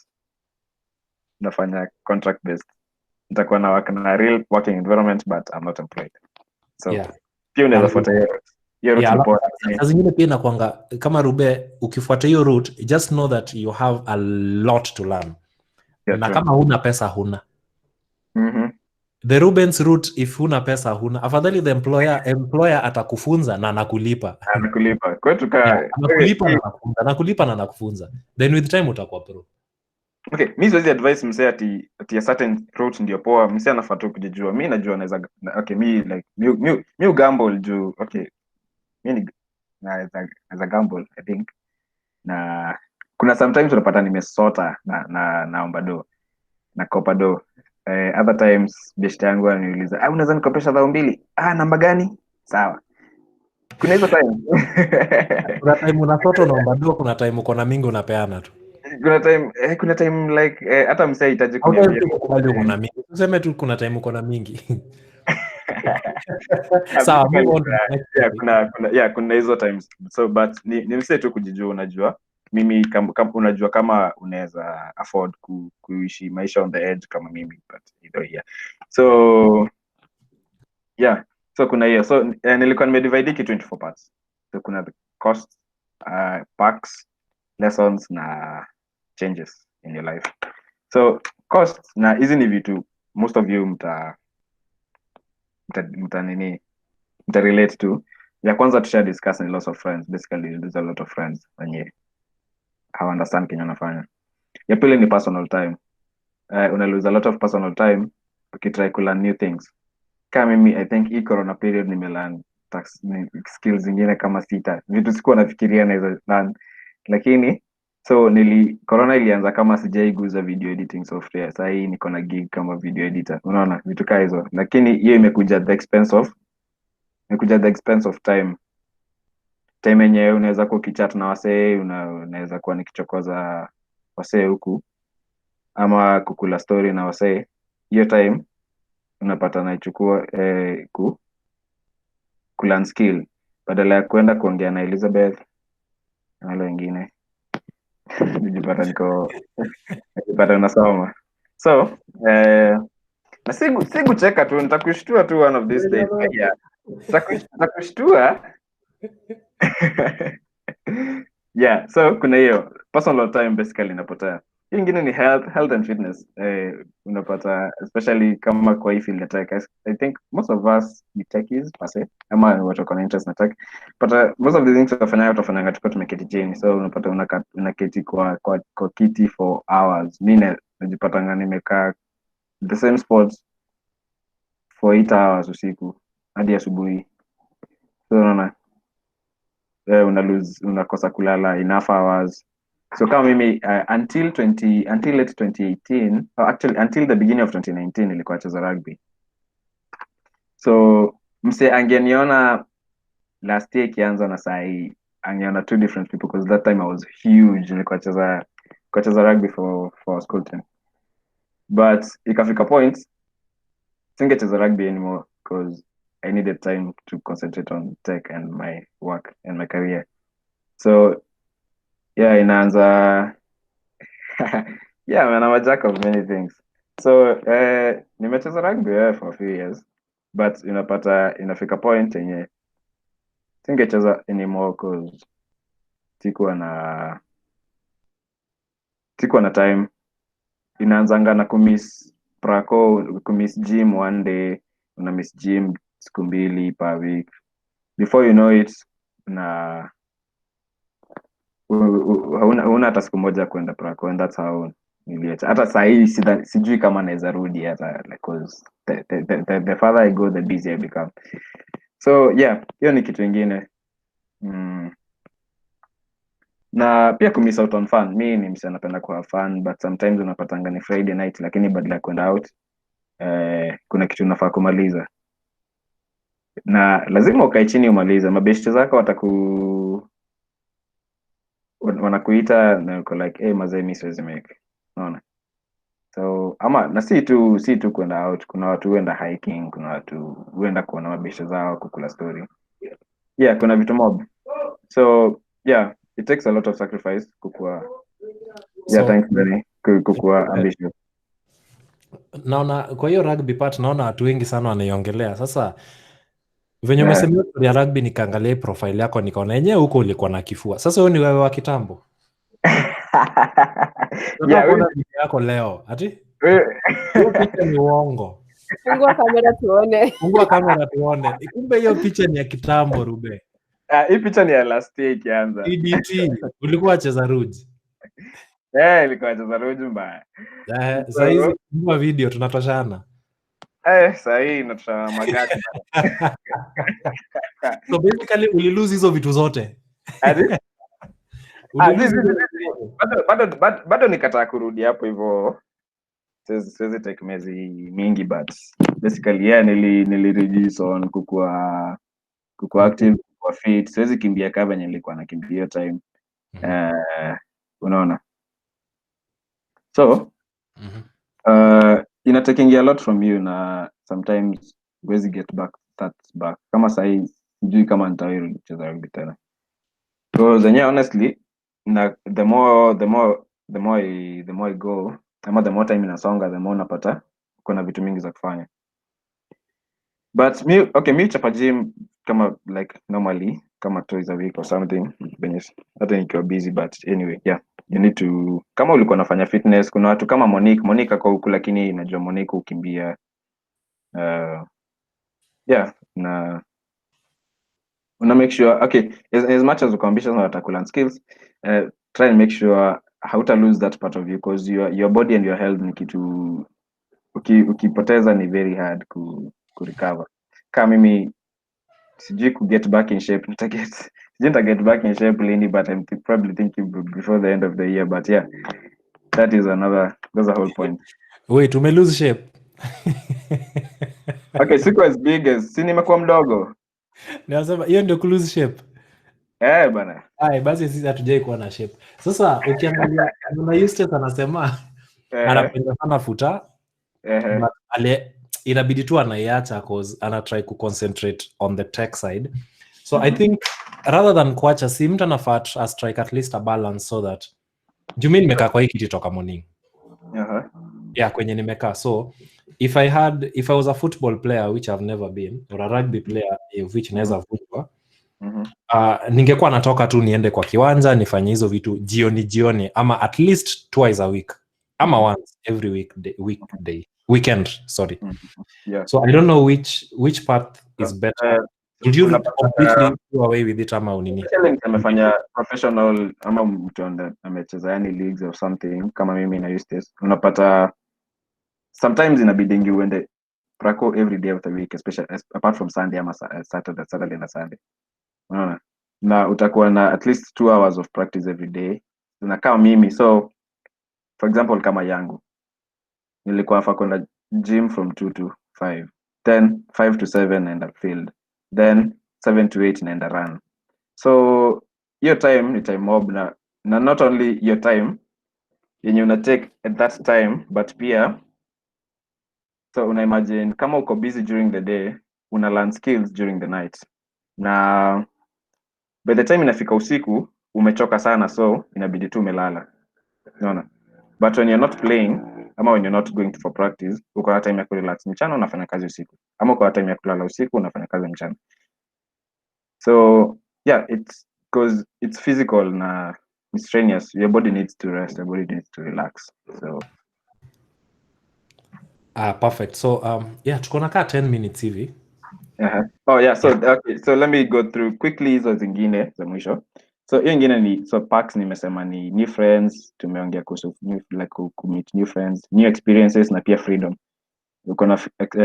nafanya contract based. Nitakuwa na work na real working environment but I'm not employed. So pia unaweza fuata hiyo route. Sasa zingine pia inakuanga kama Ruben, ukifuata hiyo route, just know that you have a lot to learn. Na kama huna pesa huna. The Ruben's route, if huna pesa huna, afadhali the employer atakufunza na anakulipa. Kwetu anakulipa na anakufunza. Then with time utakuwa pro. Okay, mimi siwezi advice msee ati a certain route ndio poa. Msee anafaa tu kujijua. Mimi najua naweza, okay, mimi like mimi gamble juu, okay. Mimi naweza gamble, I think. Na kuna sometimes unapata nimesota na naomba do. Na kopa do. Other times best yangu ananiuliza, unaweza nikopesha $200? Namba gani? Sawa. Kuna hizo time. Kuna time unasota unaomba do, kuna time uko na mingi unapeana tu. Kuna time like hata msee hahitaji kuniambia. Tuseme tu kuna time uko na mingi. Sawa, move on. Kuna hizo times. So but ni msee tu kujijua, unajua. Mimi kama unajua kama unaweza afford kuishi maisha on the edge kama mimi, but so kuna hiyo. So nilikuwa nimedivide kitu into 4 parts. So kuna the costs, perks, lessons na changes in your life. So costs na hizi ni vitu most of you mta relate to. Ya kwanza tusha discuss in lots of friends. Basically you lose a lot of friends wenye how understand kenye unafanya. Ya pili ni personal time. Una lose a lot of personal time ukitry ku learn new things. Kama mimi I think hii corona period nimelearn skills zingine kama 6 vitu sikuwa nafikiria naweza learn, lakini so corona ilianza kama sijaiguza video editing software. Sasa hii niko na gig kama video editor, unaona vitu kama hizo, lakini hiyo imekuja at the expense of time yenyewe. Unaweza kuwa ukichat na wasee, unaweza kuwa nikichokoza wasee huku ama kukula story na wasee. Hiyo time unapata naichukua kulearn skill badala ya kwenda kuongea na Elizabeth na wale wengine. Nijipata nasoma. So na sikucheka tu, nitakushtua tu one of these days. Yeah. Nitakushtua. Yeah, so kuna hiyo personal time basically inapotea. Hiyo ingine ni health and fitness. Unapata especially kama kwa hii field ya tech. I think most of us ni techies per se, ama watu wako na interest na tech. But most of the things tunafanya tukiwa tumeketi chini. So unapata unaketi kwa kiti for hours. Mimi najipata nimekaa the same spot for 8 hours usiku hadi asubuhi. So unakosa kulala enough hours. So kama mimi until late 2018, actually until the beginning of 2019 nilikuwa nacheza rugby. So mse angeniona last year ikianza na saa hii angeona two different people because that time I was huge. Nilikuwa nacheza rugby for school team. But ikafika point singecheza rugby anymore because I needed time to concentrate on tech and my work and my career. So yeah, inaanza yeah, man, I'm a jack of many things. So nimecheza rugby for a few years, but inafika point yenye singecheza anymore because sikuwa na time. Inaanzanga na kumiss gym one day, una miss gym siku 2 per week. Before you know it na una hata siku moja kwenda praco, and that's how niliacha. Hata saa hii sijui kama naweza rudi hata because the farther I go the busier I become. So yeah, hiyo ni kitu ingine. Na pia kumiss out on fun. Mi ni msana napenda kuwa fun, but sometimes unapatanga ni Friday night lakini badala ya kwenda out kuna kitu unafaa kumaliza. Na lazima ukae chini umalize. Mabeshte zako wanakuita na uko like hey mazee mimi siwezi make. Unaona? So ama na si tu kwenda out, kuna watu huenda hiking, kuna watu huenda kuona mabeshte zao, kukula story. Yeah, kuna vitu mob. So yeah, it takes a lot of sacrifice kukua. Yeah, thanks very kukua ambitious. Naona kwa hiyo rugby part naona watu wengi sana wanaiongelea. Sasa venye umesema ya rugby nikaangalia profile yako nikaona yenyewe huko ulikuwa na kifua. Sasa wewe ni wewe wa kitambo. Yeah, wewe ni yako leo. Ati? Hiyo picha ni uongo. Fungua kamera tuone. Kumbe hiyo picha ni ya kitambo Ruben. Hii picha ni ya last year ikianza. EDT ulikuwa cheza Ruji. Ilikuwa cheza Ruji mbaya. Sasa hizi kwa video tunatoshana. Sasa hii inatoshana magati. So basically ulilose hizo vitu zote. Bado nikataa kurudi hapo hivyo. Siwezi take miezi mingi, but basically yeah, nilireduce on kukua active, kukua fit. Siwezi kimbia kama venye nilikuwa nakimbia time. Unaona? So taking a lot from you na sometimes huwezi get back kama sahi sijui kama nitawahi kucheza rugby tena. So zenye honestly na the more I go, ama the more time inasonga, the more napata kuna vitu mingi za kufanya. But me chapa gym kama like normally kama twice a week or something, hata nikiwa busy, but anyway yeah, you need to, kama ulikuwa unafanya fitness, kuna watu kama Monique kwa huku, lakini najua Monique ukimbia yeah, na una make sure okay, as much as uko ambitious na unataka learn skills, try and make sure hauta lose that part of you, because your body and your health ni kitu ukipoteza ni very hard ku recover. Kama mimi sijui ku get back in shape, nita get back in shape lini, but I'm probably thinking before the end of the year, but yeah, that's a whole point. Wait, lose shape? Okay, siko as big as, si nimekuwa mdogo. Nasema hiyo ndio lose shape. Bana. Basi sisi hatujai kuwa na shape. Sasa ukiangalia na Eustace anasema anapenda sana futa. But inabidi tu anaiacha cause ana try ku concentrate on the tech side. So I think rather than kuacha, si mtu anafaa strike at least a balance so that mimi nimekaa kwa hii kiti toka morning. Yeah, kwenye nimekaa. So if I was a football player, which I've never been, or a rugby player which naweza vutwa, ningekuwa natoka tu niende kwa kiwanja nifanye hizo vitu jioni ama at least twice a week ama once every weekend, sorry. Yeah. So I don't know which part is better. Did you completely go away with it ama unini? Amefanya professional ama mtu amecheza yani leagues or something kama mimi na Eustace, unapata sometimes inabidi uende practice every day of the week, especially apart from Sunday ama Saturday na Sunday. Unaona? Na utakuwa na at least 2 hours of practice every day. Na kama mimi, so for example kama yangu nilikuwa nafaa kwenda gym from 2 to 5, then 5 to 7 naenda field, then 7 to 8 naenda run. So your time ni time mob na not only your time yenye una take at that time, but pia so una imagine kama uko busy during the day, una learn skills during the night, na by the time inafika usiku umechoka sana, so inabidi tu umelala, unaona. But when you're not playing ama when you're not going for practice, uko na time ya kurelax mchana, unafanya kazi usiku, ama uko na time ya kulala usiku, unafanya kazi mchana. So yeah, it's because it's physical na it's strenuous. Your body needs to rest, your body needs to relax. So Perfect. So yeah, tuko na 10 minutes hivi. Oh yeah, so okay, so let me go through quickly hizo zingine za mwisho. So hiyo ingine ni so packs nimesema ni new friends, tumeongea kuhusu like meet new friends, new experiences na pia freedom. Uko na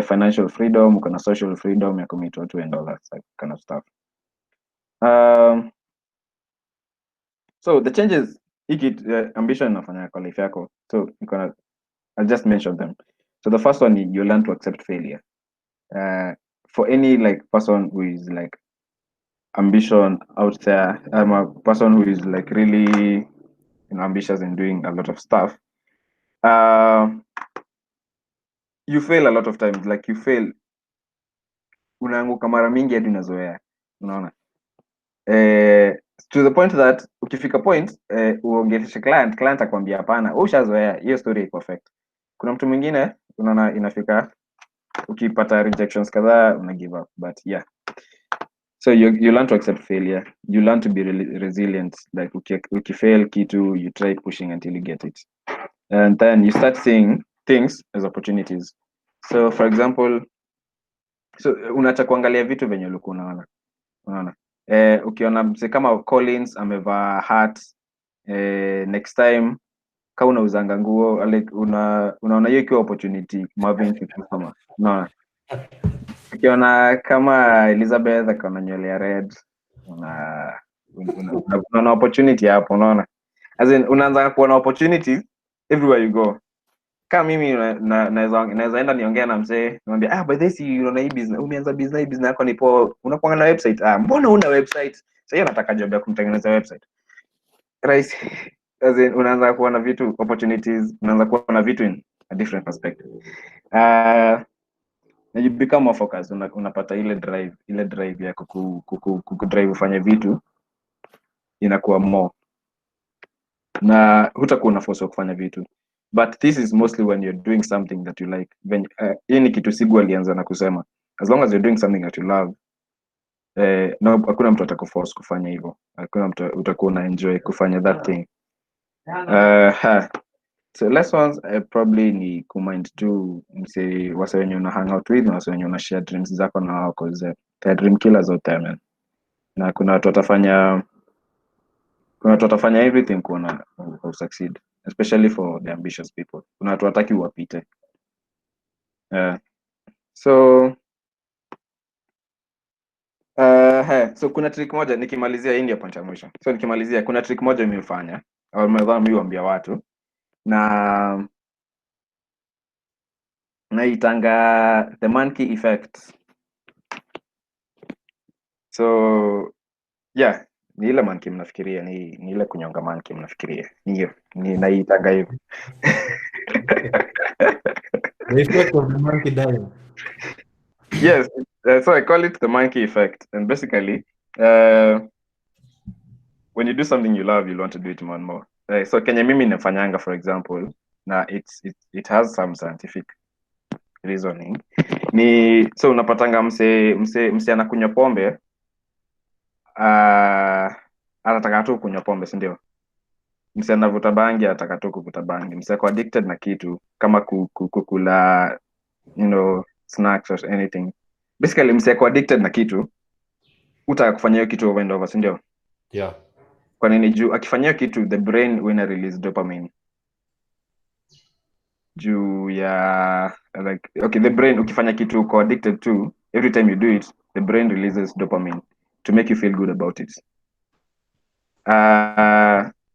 financial freedom, uko na social freedom ya meet watu and all that kind of stuff. So the changes ambition inafanya kwa life yako. So I'll just mention them. So the first one is you learn to accept failure. For any like person who is like ambition out there, I'm a person who is like really ambitious in doing a lot of stuff. You fail a lot of times, like you fail, unaanguka mara mingi hadi unazoea, unaona. To the point that ukifika point uongeleshe client akwambia hapana, ushazoea hiyo story perfect. Kuna mtu mwingine unaona inafika ukipata rejections kadhaa una give up, but yeah. So you learn to accept failure, you learn to be resilient, like ukifail kitu you try pushing until you get it, and then you start seeing things as opportunities. So for example, so unaacha kuangalia vitu venye ulikuwa unaona ukiona mse kama Collins amevaa hat, next time kama unauzanga nguo like unaona hiyo ikiwa opportunity Marvin kama unaona. Ukiona kama Elizabeth akaona nywele ya red, una opportunity hapo, unaona. As in unaanza kuona opportunities everywhere you go. Kama mimi naweza enda niongea na mzee, nimwambia by this unaona hii business, umeanza business yako nipo, unakuanga na website. Mbona una website? Sasa hiyo nataka job ya kumtengeneza website. Right. As in unaanza kuona vitu opportunities, unaanza kuona vitu in a different perspective. You become more focused, unapata ile drive ya kudrive ufanye vitu inakuwa more, na hutakuwa una force kufanya vitu. But this is mostly when you're doing something that you like. When hii ni kitu Sigu alianza na kusema, as long as you're doing something that you love, no, hakuna mtu atakuforce kufanya hivyo, hakuna mtu utakuwa una enjoy kufanya that thing. So last ones probably ni kumind tu mse wase wenye una hang out with na wase wenye una share dreams zako na wao, cause dream killers out there, man. Na kuna watu watafanya everything kuona succeed, especially for the ambitious people. Kuna watu wataki uwapite. So so kuna trick moja nikimalizia, hii ndio point ya mwisho. So nikimalizia kuna trick moja mimi hufanya au mimi huambia watu, na naitanga the monkey effect. So yeah, ni ile monkey mnafikiria, ni ile kunyonga monkey mnafikiria. Hiyo ni naitanga hivyo. The effect of the monkey dying. Yes, so I call it the monkey effect. And basically, when you do something you love, you'll want to do it more and more. So Kenya mimi nafanyanga, for example, na it has some scientific reasoning. So unapatanga mse anakunywa pombe, anataka tu kunywa pombe, si ndio? Mse anavuta bangi, anataka tu kuvuta bangi. Mse ako addicted na kitu kama kukula, snacks or anything. Basically, mse ako addicted na kitu, utaka kufanya hiyo kitu over and over, si ndio? Yeah. Kwa nini? Juu akifanyia kitu, the brain will release dopamine. Juu ya the brain, ukifanya kitu uko addicted to, every time you do it, the brain releases dopamine to make you feel good about it.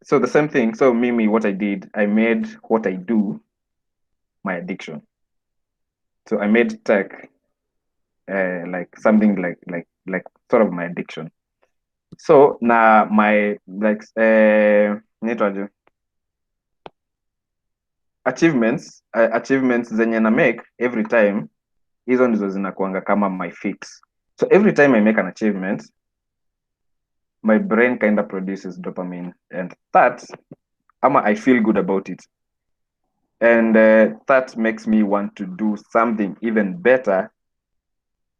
So the same thing. So mimi, what I did, I made what I do my addiction. So I made tech like something like sort of my addiction. So na my achievements zenye na make every time, hizo ndizo zinakuanga kama my fix. So every time I make an achievement, my brain kind of produces dopamine, and that I feel good about it, and that makes me want to do something even better,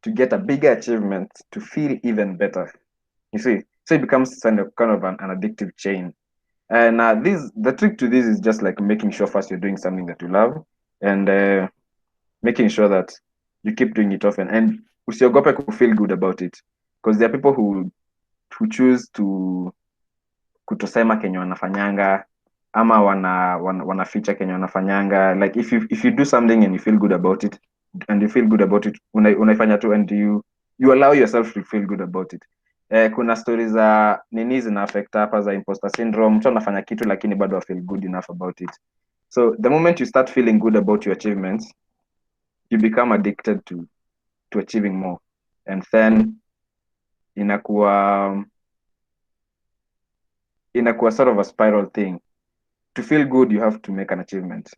to get a bigger achievement, to feel even better. You see, so it becomes kind of an addictive chain. And the trick to this is just like making sure first you're doing something that you love, and making sure that you keep doing it often, and usiogope ku feel good about it, because there are people who choose to kutosema kenye wanafanyanga, ama wanaficha kenye wanafanyanga. Like if you do something and you feel good about it, unaifanya tu, and you allow yourself to feel good about it. Kuna stories za nini zina affect hapa za imposter syndrome. Mtu anafanya kitu lakini bado feel good enough about it. So the moment you start feeling good about your achievements, you become addicted to achieving more, and then inakuwa sort of a spiral thing. To feel good, you have to make an achievement,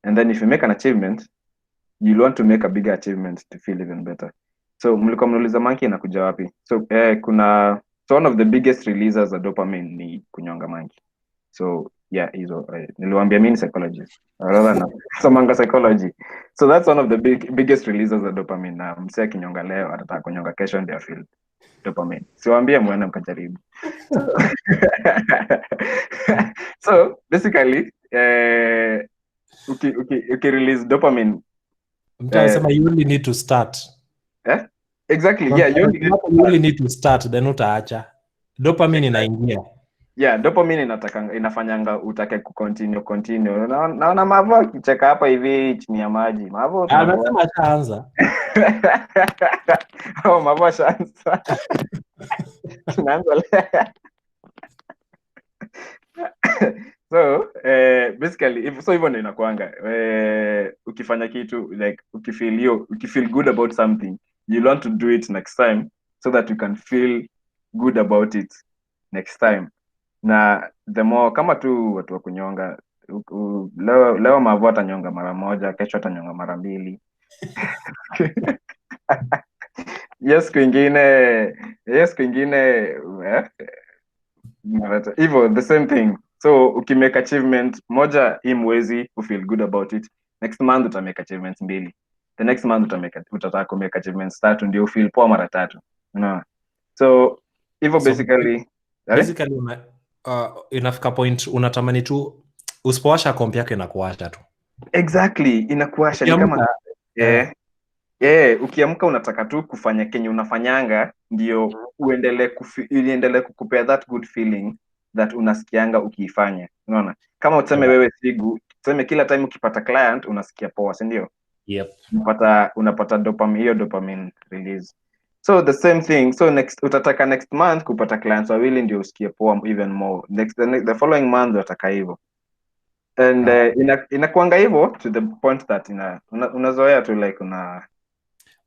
and then if you make an achievement, you'll want to make a bigger achievement to feel even better. So mlikuwa mnauliza monkey inakuja wapi? So one of the biggest releasers za dopamine ni kunyonga monkey. So yeah, hizo niliwaambia mimi psychologist rather na somanga psychology. So that's one of the biggest releasers za dopamine. Na msee kinyonga leo atataka kunyonga kesho ndio feel dopamine. Siwaambie muende mkajaribu. So basically uki release dopamine, mtu anasema you only need to start. Exactly, yeah, you only need to start, then utaacha. Dopamine inaingia. Yeah, dopamine inafanyanga utake continue. Naona Mavo akicheka hapa hivi chini ya maji. Mavo anasema ashaanza. Mavo ashaanza. Tunaanza leo. So basically hivyo ndio inakuanga. Ukifanya kitu like ukifeel good about something, you want to do it next time so that you can feel good about it next time. Na the more kama tu watu wa kunyonga, leo Mavo atanyonga mara moja, kesho atanyonga mara mbili. Yes kwingine hivyo the same thing. So ukimake achievement moja hii mwezi, feel good about it, next month utamake achievements mbili, the next month utataka kumake achievements 3 ndio feel poa mara 3. So hivyo basically inafika point unatamani tu usipowasha kompi yake inakuwasha tu. Exactly, inakuwasha ni kama ukiamka unataka tu kufanya kenye unafanyanga ndio uendelee kukupea that good feeling that unasikianga ukiifanya. Unaona? Kama utseme wewe tuseme kila time ukipata client unasikia poa, si ndio? Yep. Unapata dopamine release. So the same thing. So utataka next month kupata clients wawili ndio usikie poa even more. The following month utataka hivyo. And inakuanga hivyo to the point that unazoea tu like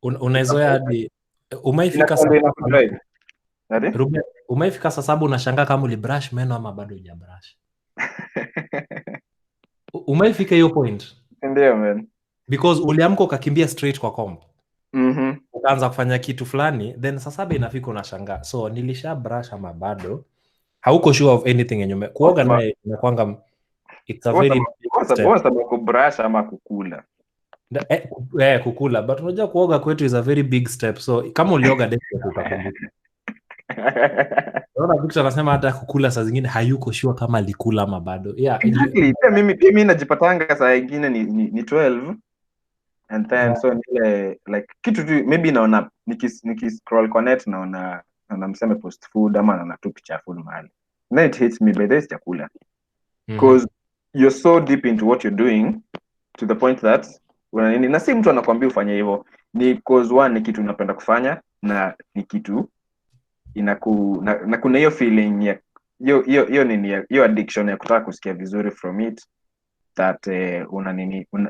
unazoea hadi umeifika umeifika saa 7 unashangaa kama ulibrush meno ama bado hujabrush. Umeifika hiyo point? Ndio man. because uliamka ukakimbia straight kwa comp. Ukaanza kufanya kitu fulani, then saa 7 inafika unashangaa. So nilisha brush ama bado hauko sure of anything yenye kuoga naye inakwanga it's a very sababu kubrush ama kukula. Kukula, but unajua kuoga kwetu is a very big step, so kama ulioga definitely utakumbuka. Naona Victor anasema hata kukula saa zingine hayuko sure kama alikula ama bado. Yeah, exactly. Pia mimi najipatanga saa nyingine ni 12 and then so nile like kitu tu maybe naona nikiscroll kwa net naona mseme post food ama naona tu picha food mahali. Then it hits me by this chakula. Because you're so deep into what you're doing to the point that na si mtu anakuambia ufanye hivyo, ni cause one ni kitu unapenda kufanya na ni kitu na kuna hiyo feeling ya hiyo nini hiyo addiction ya kutaka kusikia vizuri from it that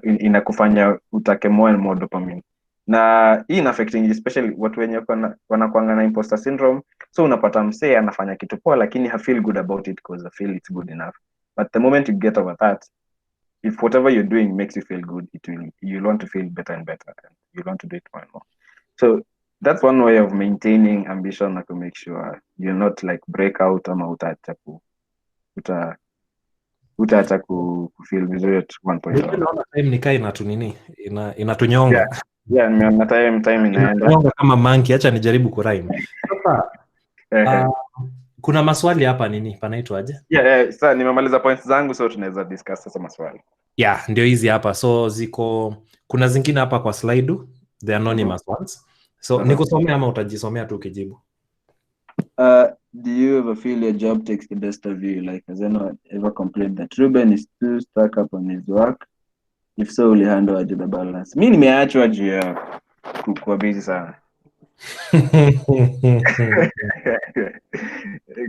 inakufanya utake more and more dopamine, na hii ina affecting especially watu wenye wanakuanga na imposter syndrome. So unapata msee anafanya kitu poa lakini ha feel good about it because I feel it's good enough, but the moment you get over that, if whatever you're doing makes you feel good, you'll want to feel better and better, and you'll want to do it more and more. So that's one way of maintaining ambition, na to make sure you're not like break out ama utaacha ku feel vizuri at one point. Naona time nikaa inatunyonga. Yeah, nimeona time inaenda. Nyonga kama monkey, acha nijaribu kurhyme. Sasa kuna maswali hapa panaitwa aje? Yeah, sasa nimemaliza points zangu, so tunaweza discuss sasa maswali. Yeah, ndio hizi hapa. So kuna zingine hapa kwa slide, the anonymous ones. So nikusomea ama utajisomea tu ukijibu? Do you ever feel your job takes the best of you? Like, has anyone ever complained that Rueben is too stuck up on his work? If so, will you handle the balance? Mimi nimeachwa juu ya kuwa busy sana.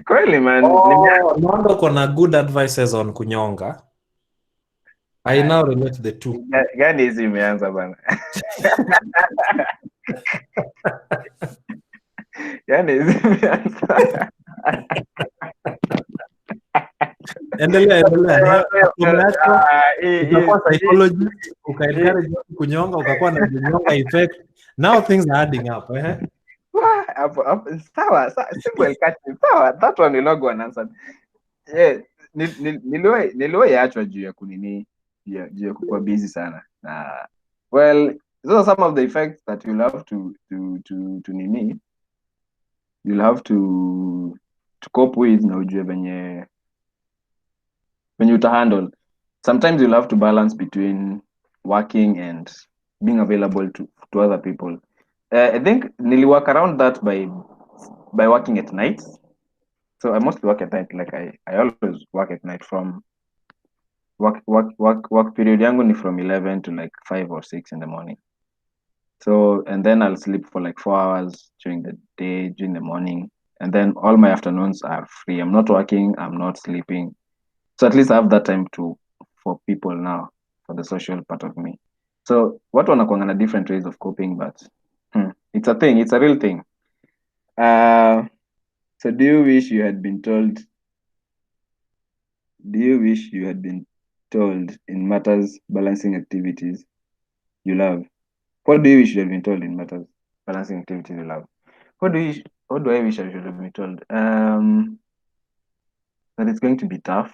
Kweli man. Naomba kuna good advices on kunyonga. I now relate the two. Gani hizi imeanza bana? Gani hizi imeanza? Endelea. Ukakuwa psychologist, ukaencourage kunyonga, ukakuwa na kunyonga effect. Now things are adding up. Sawa, simple catch. Sawa, that one will not go unanswered. Yeah, niliwaachwa juu ya kunini, juu ya kuwa busy sana. Well, those are some of the effects that you'll have to nini. You'll have to cope with na ujue when you handle. Sometimes you'll have to balance between working and being available to other people. I think nearly work around that by working at night. So I mostly work at night. Like I always work at night. From work period yangu ni from 11 to like 5 or 6 in the morning. So, and then I'll sleep for like 4 hours during the day, during the morning, and then all my afternoons are free. I'm not working, I'm not sleeping. So at least I have that time for people now, for the social part of me. So what wanakuanga na different ways of coping, but it's a thing, it's a real thing. So do you wish you had been told in matters balancing activities you love? What do you wish you had been told in matters balancing activities you love? What do I wish I should have been told? That it's going to be tough.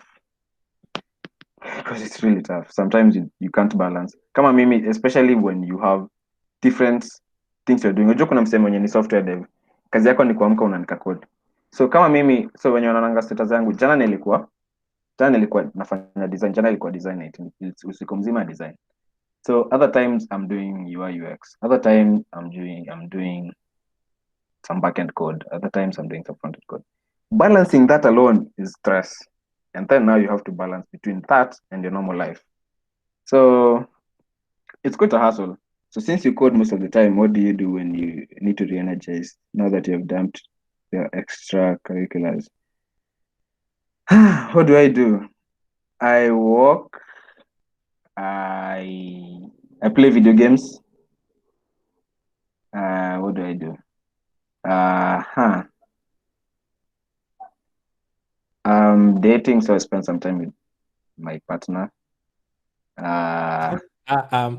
Because it's really tough. Sometimes you can't balance. Kama mimi, especially when you have different things you're doing. Unajua kuna msemo mwenye ni software dev. Kazi yako ni kuamka unaandika code. So kama mimi, so when wanaanga status yangu, jana nilikuwa nafanya design, jana ilikuwa design, usiku mzima design. So other times I'm doing UI UX. Other times I'm doing some backend code. Other times I'm doing some frontend code. Balancing that alone is stress. And then now you have to balance between that and your normal life. So it's quite a hassle. So since you code most of the time, what do you do when you need to re-energize now that you have dumped your extracurriculars? What do I do? I walk. I play video games. What do I do? I'm dating, so I spend some time with my partner.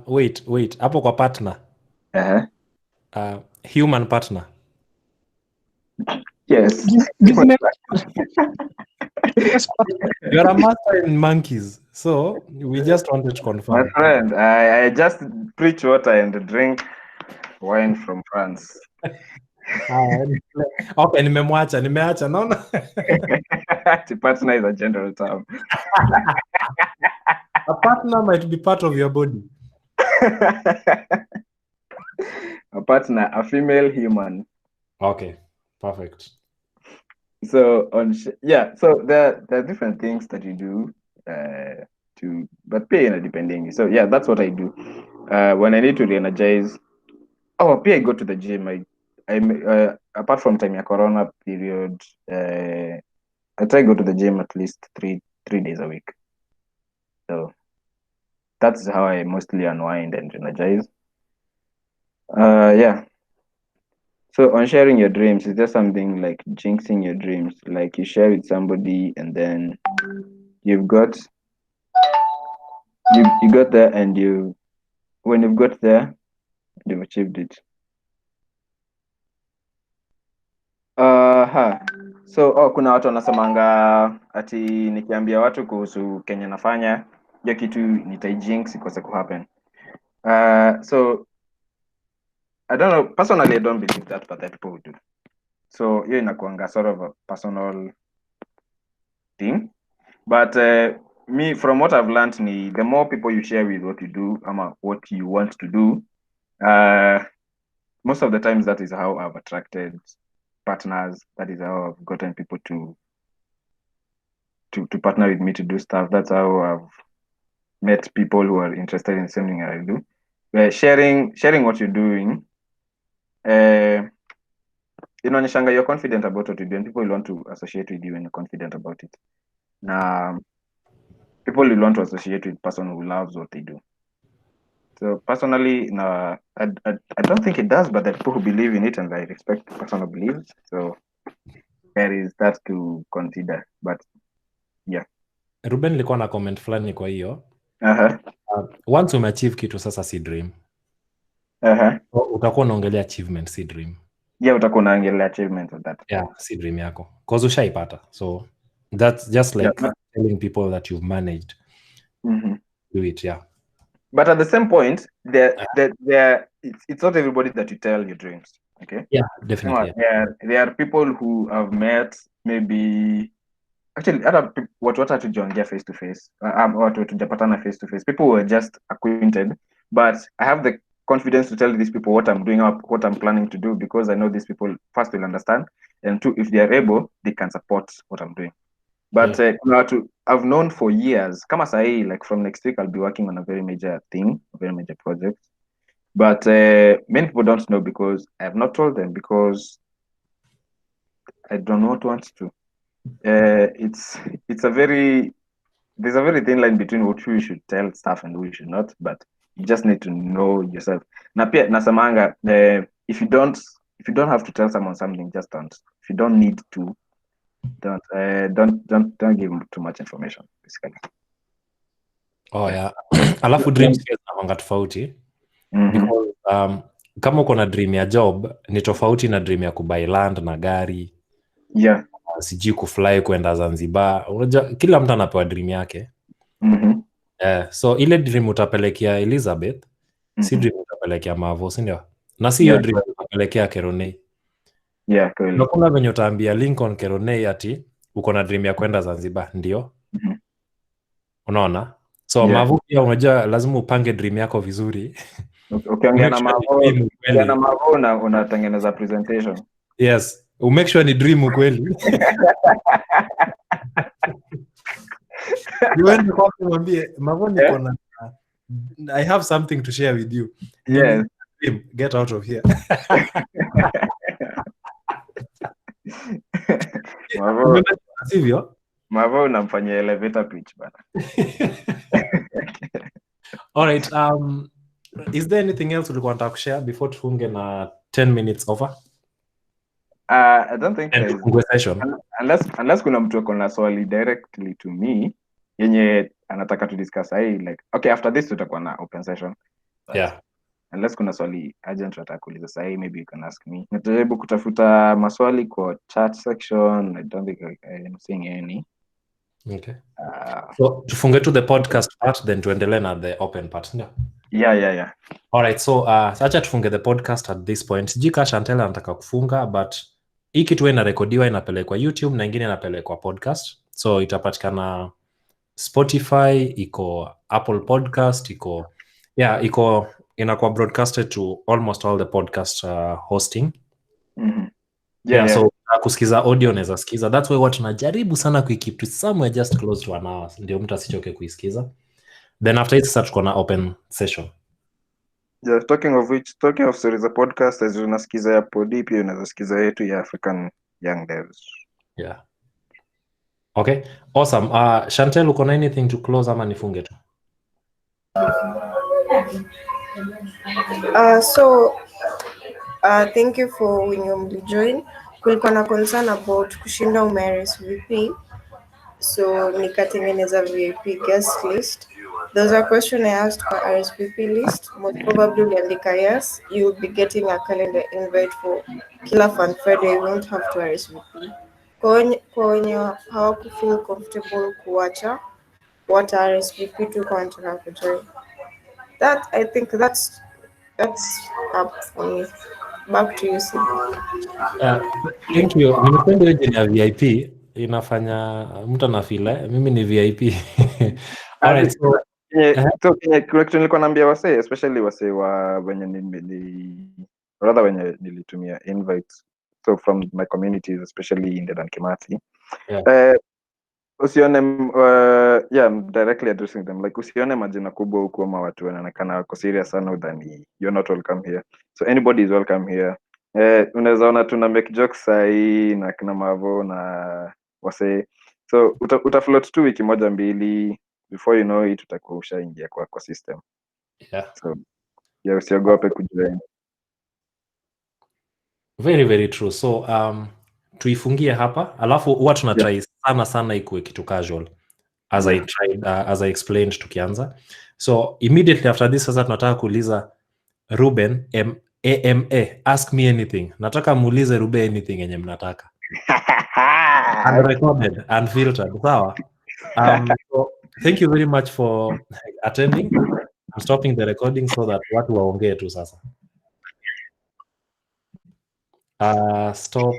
Wait. Hapo kwa partner. Human partner. Yes. Business. Business partner. You're a master in monkeys, so we just wanted to My confirm. friend, I just preach water and drink wine from France. Okay, nimeacha naona. The partner is a general term. A partner might be part of your body. A partner, a female human. Okay, perfect. So so there are different things that you do but pay depending. So yeah, that's what I do. When I need to re-energize, pay I go to the gym. I apart from time corona period, I try go to the gym at least three days a week. So that's how I mostly unwind and energize. Yeah. So on sharing your dreams, is there something like jinxing your dreams? Like you share with somebody and then you got there and when you've got there, you've achieved it. So kuna watu wanasemanga ati nikiambia watu kuhusu Kenya nafanya hiyo kitu nitaijinx ikose kuhappen. So I don't know, personally I don't believe that, but that people would do. So hiyo inakuanga sort of a personal thing. But me, from what I've learned, the more people you share with what you do, what you want to do, most of the times that is how I've attracted partners. That is how I've gotten people to partner with me to do stuff. That's how I've met people who are interested in something I do. Sharing what you're doing, inaonyeshanga you're confident about what you do, and people will want to associate with you when you're confident about it. Now, people will want to associate with person who loves what they do. So personally, no, I don't think it does, but there are people who believe in it, and I respect the person who believes. So there is that to consider. But yeah. Ruben nilikuwa na comment fulani kwa hiyo. Once umeachieve kitu sasa si dream. Utakuwa unaongelea achievement si dream. Yeah, utakuwa unaongelea achievement of that. Yeah, si dream yako. Cause ushaipata. So that's just like telling people that you've managed. Do it, yeah. But at the same point, it's not everybody that you tell your dreams. Okay. Yeah, definitely. There are people who have met maybe actually other what hatujaongea face to face watu hatujapatana face to face, people who are just acquainted, but I have the confidence to tell these people what I'm doing, what I'm planning to do, because I know these people first will understand, and two, if they are able, they can support what I'm doing. But I've known for years, kama sahi, like from next week I'll be working on a very major thing, a very major project, but many people don't know because I have not told them, because I do not want to. There's a very thin line between who you should tell stuff and who you should not, but you just need to know yourself. Na pia nasamanga, if you don't have to tell someone something, just don't. If you don't need to, don't give too much information, basically. Oh yeah. Alafu dreams zinakuanga tofauti. Because kama uko na dream ya job ni tofauti na dream ya kubuy land na gari. Yeah. Sijui kufly kwenda Zanzibar. Unajua kila mtu anapewa dream yake. So ile dream utapelekea Elizabeth, si dream utapelekea Mavo, si ndio? Na si hiyo dream utapelekea Keronei. Yeah, kweli. Na kuna venye utaambia Lincoln Keronei ati uko na dream ya kwenda Zanzibar, ndio? Unaona? So Mavo pia unajua lazima upange dream yako vizuri. Ukiongea na Mavo unatengeneza presentation. Yes, make sure ni dream kweli. Uende kwa kumwambie Mavo niko na I have something to share with you. Yes. Get out of here. Mavo unamfanyia elevator pitch bana. All right, is there anything else ulikuwa unataka kushare before tufunge na 10 minutes over? I don't think session. Unless kuna mtu ako na swali directly to me yenye anataka to discuss sahi, like okay, after this tutakuwa na open session. But Yeah. unless kuna swali urgent nataka kuuliza sahi, maybe you can ask me. Nitajaribu kutafuta maswali kwa chat section. I don't think I am seeing any. Okay. So tufunge to the podcast part, then tuendelee na the open part. Yeah. All right, so acha tufunge the podcast at this point. Jika Chantel anataka kufunga, but hii kitu inarekodiwa inapelekwa YouTube na ingine inapelekwa podcast. So itapatikana Spotify, iko Apple Podcast, iko inakuwa broadcasted to almost all the podcast hosting. Yeah. So kusikiza audio unaweza sikiza. That's why watu tunajaribu sana kuikeep to somewhere just close to an hour, ndio mtu asichoke kuisikiza. Then after it start kuna open session. Yeah, talking of series za podcast, as unasikiza ya Podii pia unaweza sikiza yetu ya African Young Devs. Yeah. Okay. Awesome. Chantel, uko na anything to close ama nifunge tu? Thank you for when you join. Kulikuwa na concern about kushinda RSVP, so nikatengeneza VIP guest list. There's a question I asked for RSVP list. Most probably uliandika yes, you will be getting a calendar invite for kila Fun Friday. You won't have to RSVP. Kwa wenye hawakufeel comfortable kuacha what RSVP tu kwa wanataka kujoin. That I think that's up for me. Back to you, Sid. Thank you. Nimependa hiyo jina ya VIP, inafanya mtu anafeel mimi ni VIP. Alright, so nilikuwa naambia wasee, especially wasee wa wenye wenye nilitumia invites, so from my communities, especially in the Dankimati. Usione I'm directly addressing them, like usione majina kubwa huko ama watu wanaonekana wako serious sana than you're not welcome here. So anybody is welcome here. Unaweza ona tuna make jokes sahi na kina Mavo na wase, so utafloat tu wiki moja mbili, before you know it utakuwa ushaingia kwa system. So usiogope kujoin. Very very true. So tuifungie hapa, alafu huwa tunatry sana ikuwe kitu casual as I explained tukianza. So immediately after this sasa tunataka kuuliza Ruben AMA, ask me anything. Nataka muulize Ruben anything yenye mnataka. Unrecorded, unfiltered. Sawa. So thank you very much for attending. I'm stopping the recording so that watu waongee tu sasa. Stop.